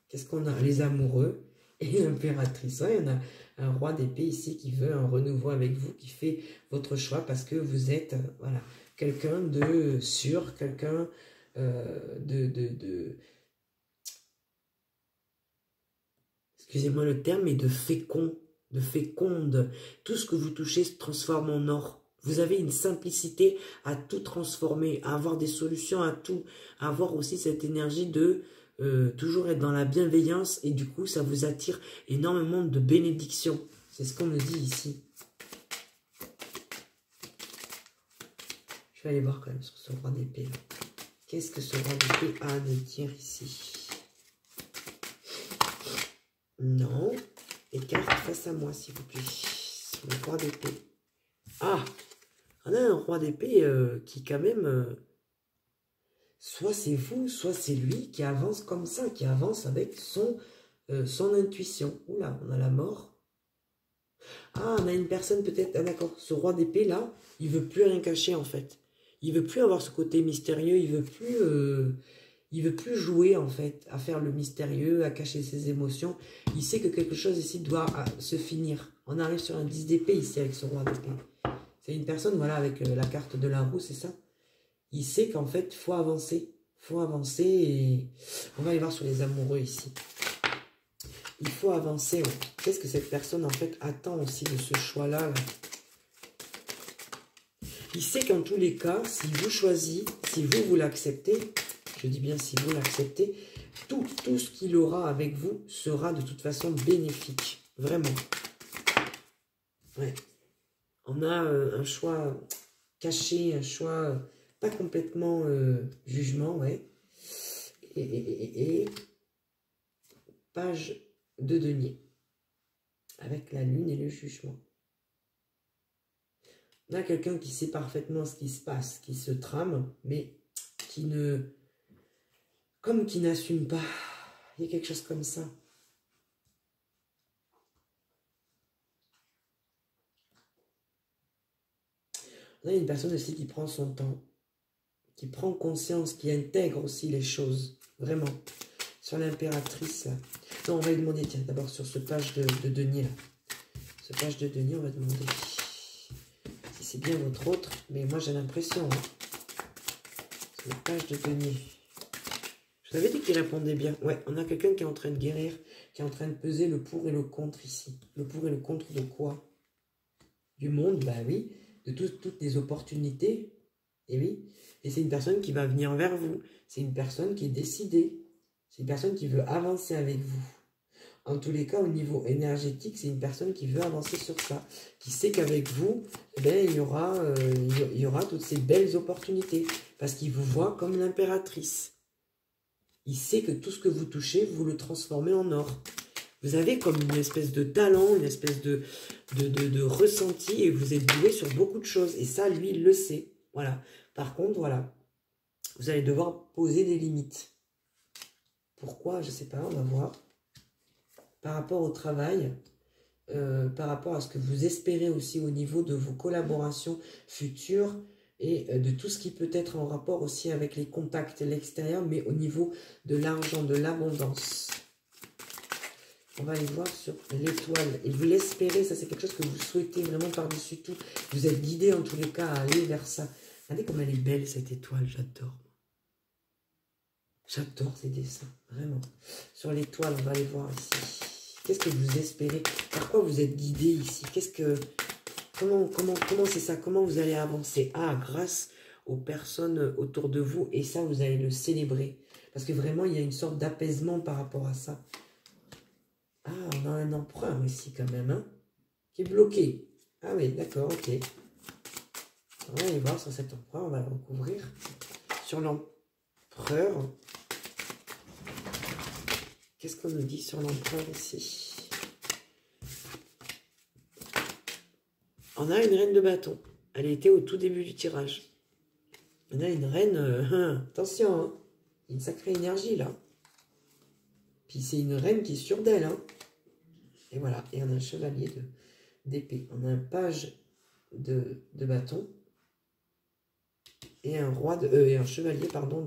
Qu'est-ce qu'on a? Les amoureux et l'impératrice. Ouais, on a un roi d'épée ici qui veut un renouveau avec vous, qui fait votre choix parce que vous êtes voilà, quelqu'un de sûr, quelqu'un excusez-moi le terme, mais de fécond, de féconde. Tout ce que vous touchez se transforme en or. Vous avez une simplicité à tout transformer, à avoir des solutions à tout, à avoir aussi cette énergie de toujours être dans la bienveillance et du coup ça vous attire énormément de bénédictions. C'est ce qu'on me dit ici. Je vais aller voir quand même sur ce roi d'épée. Qu'est-ce que ce roi d'épée a à nous dire ici? Non. Et carte face à moi, s'il vous plaît. Sur le roi d'épée. Ah! On a un roi d'épée qui quand même... soit c'est vous, soit c'est lui qui avance comme ça, qui avance avec son intuition. Oula, on a la mort. Ah, on a une personne peut-être... Ah d'accord, ce roi d'épée là, il veut plus rien cacher en fait. Il veut plus avoir ce côté mystérieux, il veut plus jouer en fait, à faire le mystérieux, à cacher ses émotions. Il sait que quelque chose ici doit se finir. On arrive sur un 10 d'épée ici avec ce roi d'épée. C'est une personne, voilà, avec la carte de la roue, c'est ça. Il sait qu'en fait, il faut avancer. Il faut avancer et... On va aller voir sur les amoureux ici. Il faut avancer. Qu'est-ce que cette personne, en fait, attend aussi de ce choix-là là. Il sait qu'en tous les cas, si vous choisissez, si vous l'acceptez, je dis bien si vous l'acceptez, tout ce qu'il aura avec vous sera de toute façon bénéfique. Vraiment. Ouais. On a un choix caché, un choix pas complètement jugement, ouais. Et page de denier. Avec la lune et le jugement. On a quelqu'un qui sait parfaitement ce qui se passe, qui se trame, mais qui ne... Comme qui n'assume pas. Il y a quelque chose comme ça. On a une personne aussi qui prend son temps, qui prend conscience, qui intègre aussi les choses, vraiment. Sur l'impératrice, là. Non, on va lui demander, tiens, d'abord sur ce page de denier, là. Ce page de denier, on va demander si c'est bien votre autre, mais moi j'ai l'impression, hein. Sur la page de denier. Je vous avais dit qu'il répondait bien. Ouais, on a quelqu'un qui est en train de guérir, qui est en train de peser le pour et le contre ici. Le pour et le contre de quoi? Du monde, bah oui. De toutes les opportunités. Et oui. Et c'est une personne qui va venir vers vous. C'est une personne qui est décidée. C'est une personne qui veut avancer avec vous. En tous les cas, au niveau énergétique, c'est une personne qui veut avancer sur ça. Qui sait qu'avec vous, eh bien, il y aura toutes ces belles opportunités. Parce qu'il vous voit comme l'impératrice. Il sait que tout ce que vous touchez, vous le transformez en or. Vous avez comme une espèce de talent, une espèce de ressenti et vous êtes doué sur beaucoup de choses. Et ça, lui, il le sait. Voilà. Par contre, voilà. Vous allez devoir poser des limites. Pourquoi? Je ne sais pas, on va voir. Par rapport au travail, par rapport à ce que vous espérez aussi au niveau de vos collaborations futures et de tout ce qui peut être en rapport aussi avec les contacts, l'extérieur, mais au niveau de l'argent, de l'abondance. On va aller voir sur l'étoile. Et vous l'espérez, ça c'est quelque chose que vous souhaitez vraiment par-dessus tout. Vous êtes guidé en tous les cas à aller vers ça. Regardez comme elle est belle cette étoile, j'adore. J'adore ces dessins, vraiment. Sur l'étoile, on va aller voir ici. Qu'est-ce que vous espérez? Par quoi vous êtes guidé ici? Qu'est-ce que... Comment c'est ça? Comment vous allez avancer? Ah, grâce aux personnes autour de vous. Et ça, vous allez le célébrer. Parce que vraiment, il y a une sorte d'apaisement par rapport à ça. Ah, on a un empereur ici quand même, hein, qui est bloqué. Ah oui, d'accord, ok. On va aller voir sur cet empereur, on va le recouvrir. Sur l'empereur. Qu'est-ce qu'on nous dit sur l'empereur ici? On a une reine de bâton. Elle était au tout début du tirage. On a une reine... attention, hein. Une sacrée énergie, là. Puis c'est une reine qui est sûre d'elle, hein. Et voilà. Et on a un chevalier d'épée. On a un page de bâton. Et un roi et un chevalier, pardon,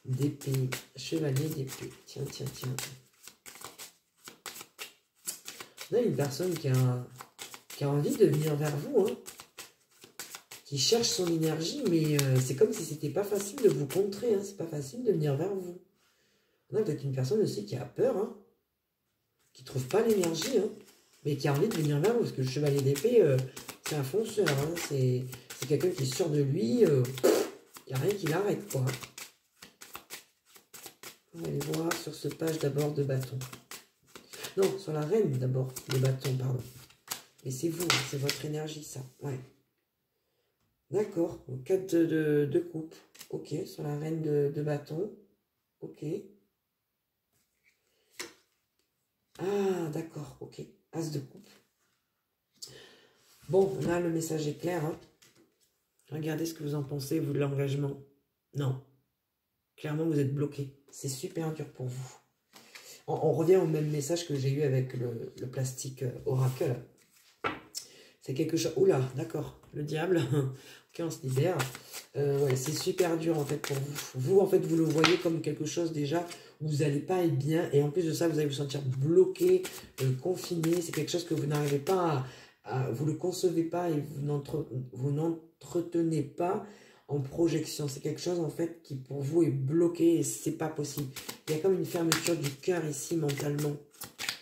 d'épée. Chevalier d'épée. Tiens, tiens, tiens. On a une personne qui a envie de venir vers vous, hein. Qui cherche son énergie, mais c'est comme si c'était pas facile de vous contrer, hein. C'est pas facile de venir vers vous. On a peut-être une personne aussi qui a peur, hein, qui trouve pas l'énergie, hein, mais qui a envie de venir vers vous, parce que le chevalier d'épée, c'est un fonceur, hein. C'est quelqu'un qui est sûr de lui, il n'y a rien qui l'arrête, quoi. On va aller voir sur ce page d'abord de bâton. Non, sur la reine d'abord, de bâton, pardon. Mais c'est vous, c'est votre énergie, ça, ouais. D'accord, 4 de coupe. Ok, sur la reine de bâton. Ok. Ah, d'accord, ok. As de coupe. Bon, là, le message est clair. Hein. Regardez ce que vous en pensez, vous, de l'engagement. Non. Clairement, vous êtes bloqué. C'est super dur pour vous. On revient au même message que j'ai eu avec le plastique Oracle. C'est quelque chose... Oula, d'accord. Le diable. Ok, on se libère. Ouais, c'est super dur, en fait, pour vous. Vous, en fait, vous le voyez comme quelque chose, déjà, où vous n'allez pas être bien. Et en plus de ça, vous allez vous sentir bloqué, confiné. C'est quelque chose que vous n'arrivez pas vous ne le concevez pas et vous n'entretenez pas en projection. C'est quelque chose, en fait, qui, pour vous, est bloqué et c'est pas possible. Il y a comme une fermeture du cœur ici, mentalement.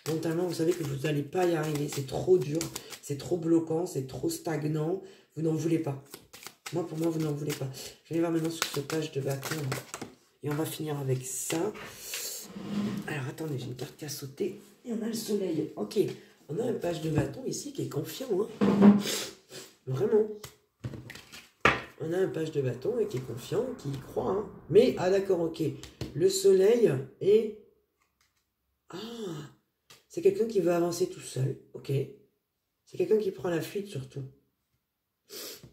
Mentalement, vous savez que vous n'allez pas y arriver. C'est trop dur, c'est trop bloquant, c'est trop stagnant. Vous n'en voulez pas. Moi, pour moi, vous n'en voulez pas. Je vais aller voir maintenant sur ce page de bâton. Et on va finir avec ça. Alors, attendez, j'ai une carte qui a sauté. Et on a le soleil. Ok. On a un page de bâton ici qui est confiant. Hein. Vraiment. On a un page de bâton qui est confiant, qui y croit. Hein. Mais, ah d'accord, ok. Le soleil est... Ah, c'est quelqu'un qui veut avancer tout seul. Ok. C'est quelqu'un qui prend la fuite surtout.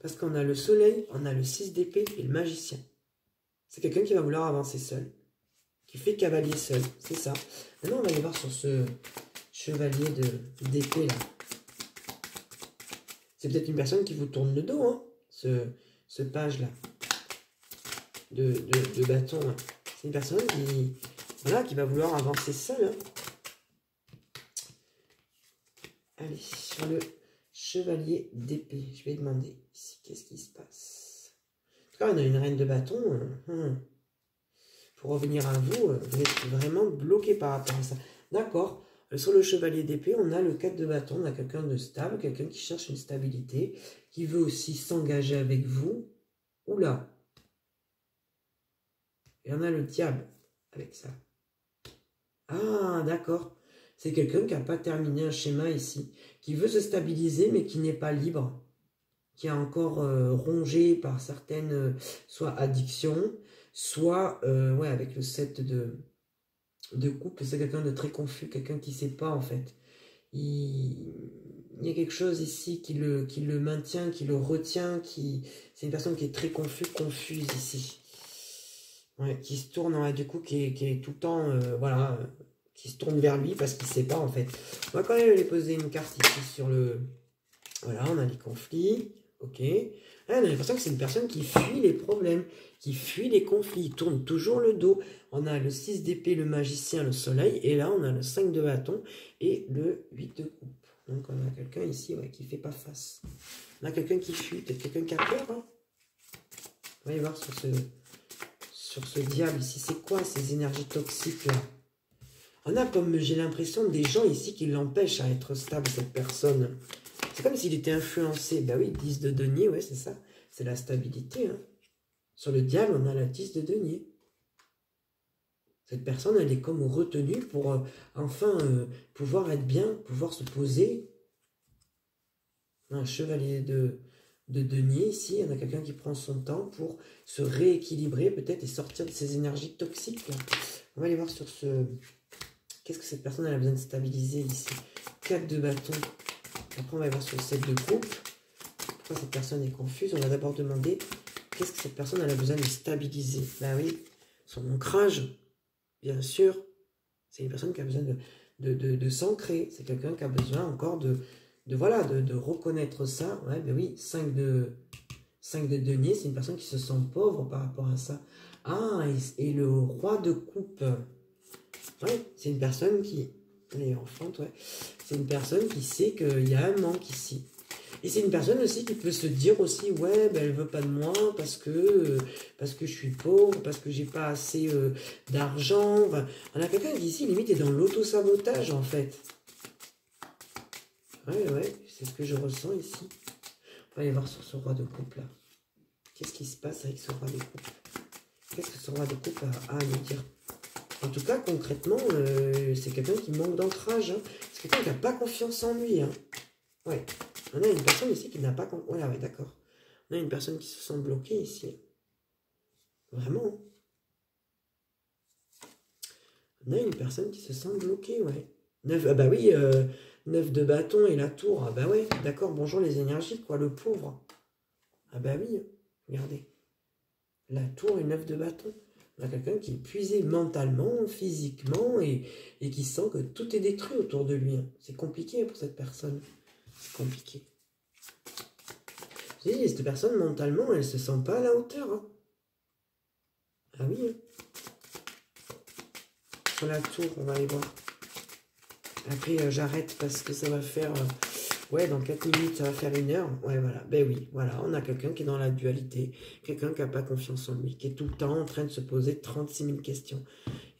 Parce qu'on a le soleil, on a le 6 d'épée et le magicien. C'est quelqu'un qui va vouloir avancer seul. Qui fait cavalier seul. C'est ça. Maintenant, on va aller voir sur ce chevalier d'épée là. C'est peut-être une personne qui vous tourne le dos, hein, ce page là. De bâton. Hein. C'est une personne qui va vouloir avancer seul. Hein. Allez, sur le chevalier d'épée. Je vais demander ici, qu'est-ce qui se passe? En tout cas, on a une reine de bâton. Pour revenir à vous, vous êtes vraiment bloqué par rapport à ça. D'accord. Sur le chevalier d'épée, on a le 4 de bâton. On a quelqu'un de stable, quelqu'un qui cherche une stabilité, qui veut aussi s'engager avec vous. Oula. Et on a le diable avec ça. Ah, d'accord. C'est quelqu'un qui n'a pas terminé un schéma ici, qui veut se stabiliser, mais qui n'est pas libre, qui est encore rongé par certaines, soit addictions, soit, ouais, avec le 7 de coupe, c'est quelqu'un de très confus, quelqu'un qui ne sait pas, en fait. Il y a quelque chose ici qui le maintient, qui le retient, c'est une personne qui est très confuse ici. Ouais, qui se tourne, ouais, du coup, qui est tout le temps, voilà, qui se tourne vers lui parce qu'il ne sait pas, en fait. On va quand même aller poser une carte ici sur le... Voilà, on a les conflits, ok. Là, on a l'impression que c'est une personne qui fuit les problèmes, qui fuit les conflits, il tourne toujours le dos. On a le 6 d'épée, le magicien, le soleil, et là, on a le 5 de bâton et le 8 de coupe. Donc, on a quelqu'un ici, ouais, qui ne fait pas face. On a quelqu'un qui fuit, peut-être quelqu'un qui a peur, hein. On va aller voir sur ce diable ici, c'est quoi ces énergies toxiques là? On a comme, j'ai l'impression, des gens ici qui l'empêchent à être stable, cette personne. C'est comme s'il était influencé. Ben oui, 10 de denier, ouais, c'est ça. C'est la stabilité. Hein. Sur le diable, on a la 10 de denier. Cette personne, elle est comme retenue pour enfin pouvoir être bien, pouvoir se poser. On a un chevalier de denier ici. On a quelqu'un qui prend son temps pour se rééquilibrer peut-être et sortir de ces énergies toxiques. Là. On va aller voir sur ce... Qu'est-ce que cette personne elle a besoin de stabiliser ici? 4 de bâton. Après, on va voir sur le set de coupe. Pourquoi cette personne est confuse? On va d'abord demander qu'est-ce que cette personne elle a besoin de stabiliser. Ben oui, son ancrage, bien sûr. C'est une personne qui a besoin de s'ancrer. C'est quelqu'un qui a besoin encore voilà, de reconnaître ça. Ouais, ben oui, 5 de denier, c'est une personne qui se sent pauvre par rapport à ça. Ah, et le roi de coupe. Ouais, c'est une personne qui... Les enfants, ouais. C'est une personne qui sait qu'il y a un manque ici. Et c'est une personne aussi qui peut se dire aussi, ouais, ben, elle veut pas de moi parce que je suis pauvre, parce que j'ai pas assez d'argent. Enfin, on a quelqu'un qui ici, limite, est dans l'auto-sabotage, en fait. Ouais, c'est ce que je ressens ici. On va aller voir sur ce roi de coupe, là. Qu'est-ce qui se passe avec ce roi de coupe? Qu'est-ce que ce roi de coupe a à nous dire? En tout cas, concrètement, c'est quelqu'un qui manque d'ancrage. Hein. C'est quelqu'un qui n'a pas confiance en lui. Hein. Ouais. On a une personne ici qui n'a pas... Voilà, ouais, d'accord. On a une personne qui se sent bloquée ici. Vraiment. On a une personne qui se sent bloquée, ouais. 9, ah bah oui, 9 de bâton et la tour. Ah bah ouais, d'accord, bonjour les énergies, quoi, le pauvre. Ah bah oui, regardez. La tour et 9 de bâton. On a quelqu'un qui est épuisé mentalement, physiquement, et qui sent que tout est détruit autour de lui. Hein. C'est compliqué pour cette personne. C'est compliqué. Vous voyez, cette personne, mentalement, elle ne se sent pas à la hauteur. Hein. Ah oui. Hein. Sur la tour, on va aller voir. Après, j'arrête parce que ça va faire... ouais, dans 4 minutes, ça va faire 1 heure. Ouais, voilà. Ben oui, voilà. On a quelqu'un qui est dans la dualité. Quelqu'un qui n'a pas confiance en lui. Qui est tout le temps en train de se poser 36 000 questions.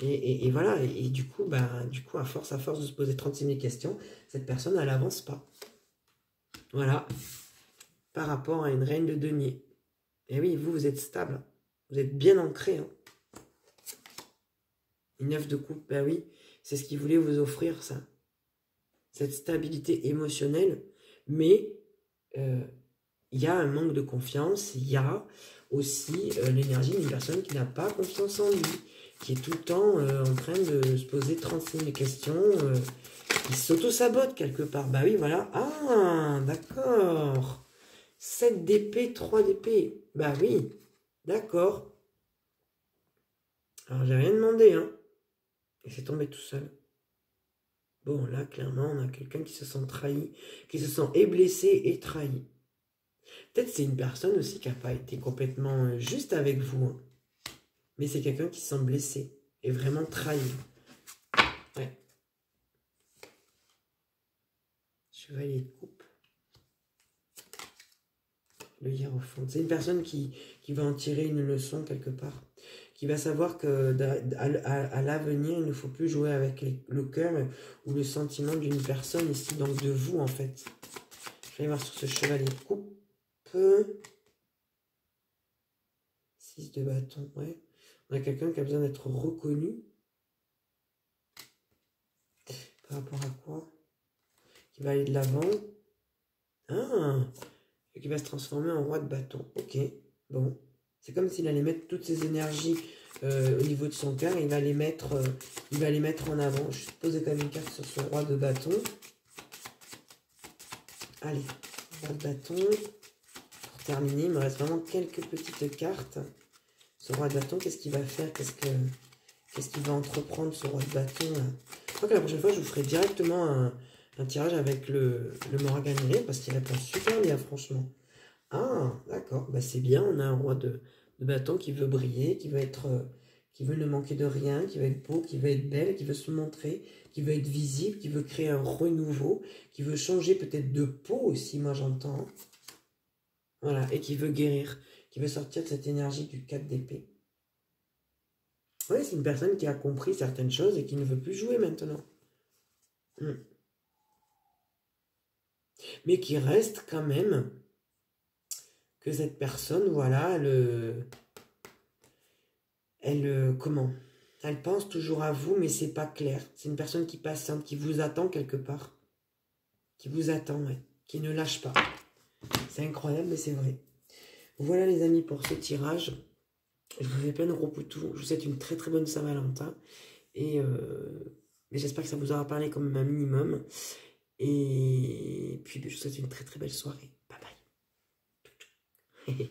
Et voilà. Et du coup, à force de se poser 36 000 questions, cette personne, elle n'avance pas. Voilà. Par rapport à une reine de denier. Et oui, vous êtes stable. Vous êtes bien ancré. Hein. Une 9 de coupe, ben oui. C'est ce qu'il voulait vous offrir, ça. Cette stabilité émotionnelle, mais il y a un manque de confiance, il y a aussi l'énergie d'une personne qui n'a pas confiance en lui, qui est tout le temps en train de se poser 36 000 questions, qui s'auto-sabote quelque part. Bah oui, voilà. Ah, d'accord. 7 d'épée, 3 d'épée. Bah oui, d'accord. Alors, j'ai rien demandé, hein. Et c'est tombé tout seul. Bon, là, clairement, on a quelqu'un qui se sent trahi, qui se sent blessé et trahi. Peut-être c'est une personne aussi qui n'a pas été complètement juste avec vous. Hein. Mais c'est quelqu'un qui se sent blessé et vraiment trahi. Ouais. Chevalier de coupe. Le hiérophante. C'est une personne qui va en tirer une leçon quelque part. Qui va savoir qu'à l'avenir, il ne faut plus jouer avec le cœur ou le sentiment d'une personne ici, donc de vous en fait. Je vais voir sur ce chevalier de coupe. 6 de bâton, ouais. On a quelqu'un qui a besoin d'être reconnu. Par rapport à quoi? Qui va aller de l'avant. Ah! Et qui va se transformer en roi de bâton. Ok, bon. C'est comme s'il allait mettre toutes ses énergies au niveau de son cœur. Il va les mettre en avant. Je vais poser quand même une carte sur ce roi de bâton. Allez, roi de bâton. Pour terminer, il me reste vraiment quelques petites cartes. Ce roi de bâton, qu'est-ce qu'il va faire? Qu'est-ce qu'il va entreprendre, ce roi de bâton? Je crois que la prochaine fois, je vous ferai directement un tirage avec le Morganere, parce qu'il répond super bien, franchement. Ah, d'accord, bah, c'est bien, on a un roi de bâton qui veut briller, qui veut ne manquer de rien, qui veut être beau, qui veut être belle, qui veut se montrer, qui veut être visible, qui veut créer un renouveau, qui veut changer peut-être de peau aussi, moi j'entends. Voilà, et qui veut guérir, qui veut sortir de cette énergie du 4 d'épée. Oui, c'est une personne qui a compris certaines choses et qui ne veut plus jouer maintenant. Mais qui reste quand même que cette personne, voilà, comment? Elle pense toujours à vous, mais c'est pas clair. C'est une personne qui patiente, qui vous attend quelque part. Qui vous attend, ouais. Qui ne lâche pas. C'est incroyable, mais c'est vrai. Voilà les amis pour ce tirage. Je vous fais plein de gros poutous. Je vous souhaite une très très bonne Saint-Valentin. Et j'espère que ça vous aura parlé comme un minimum. Et puis, je vous souhaite une très très belle soirée. Bye bye.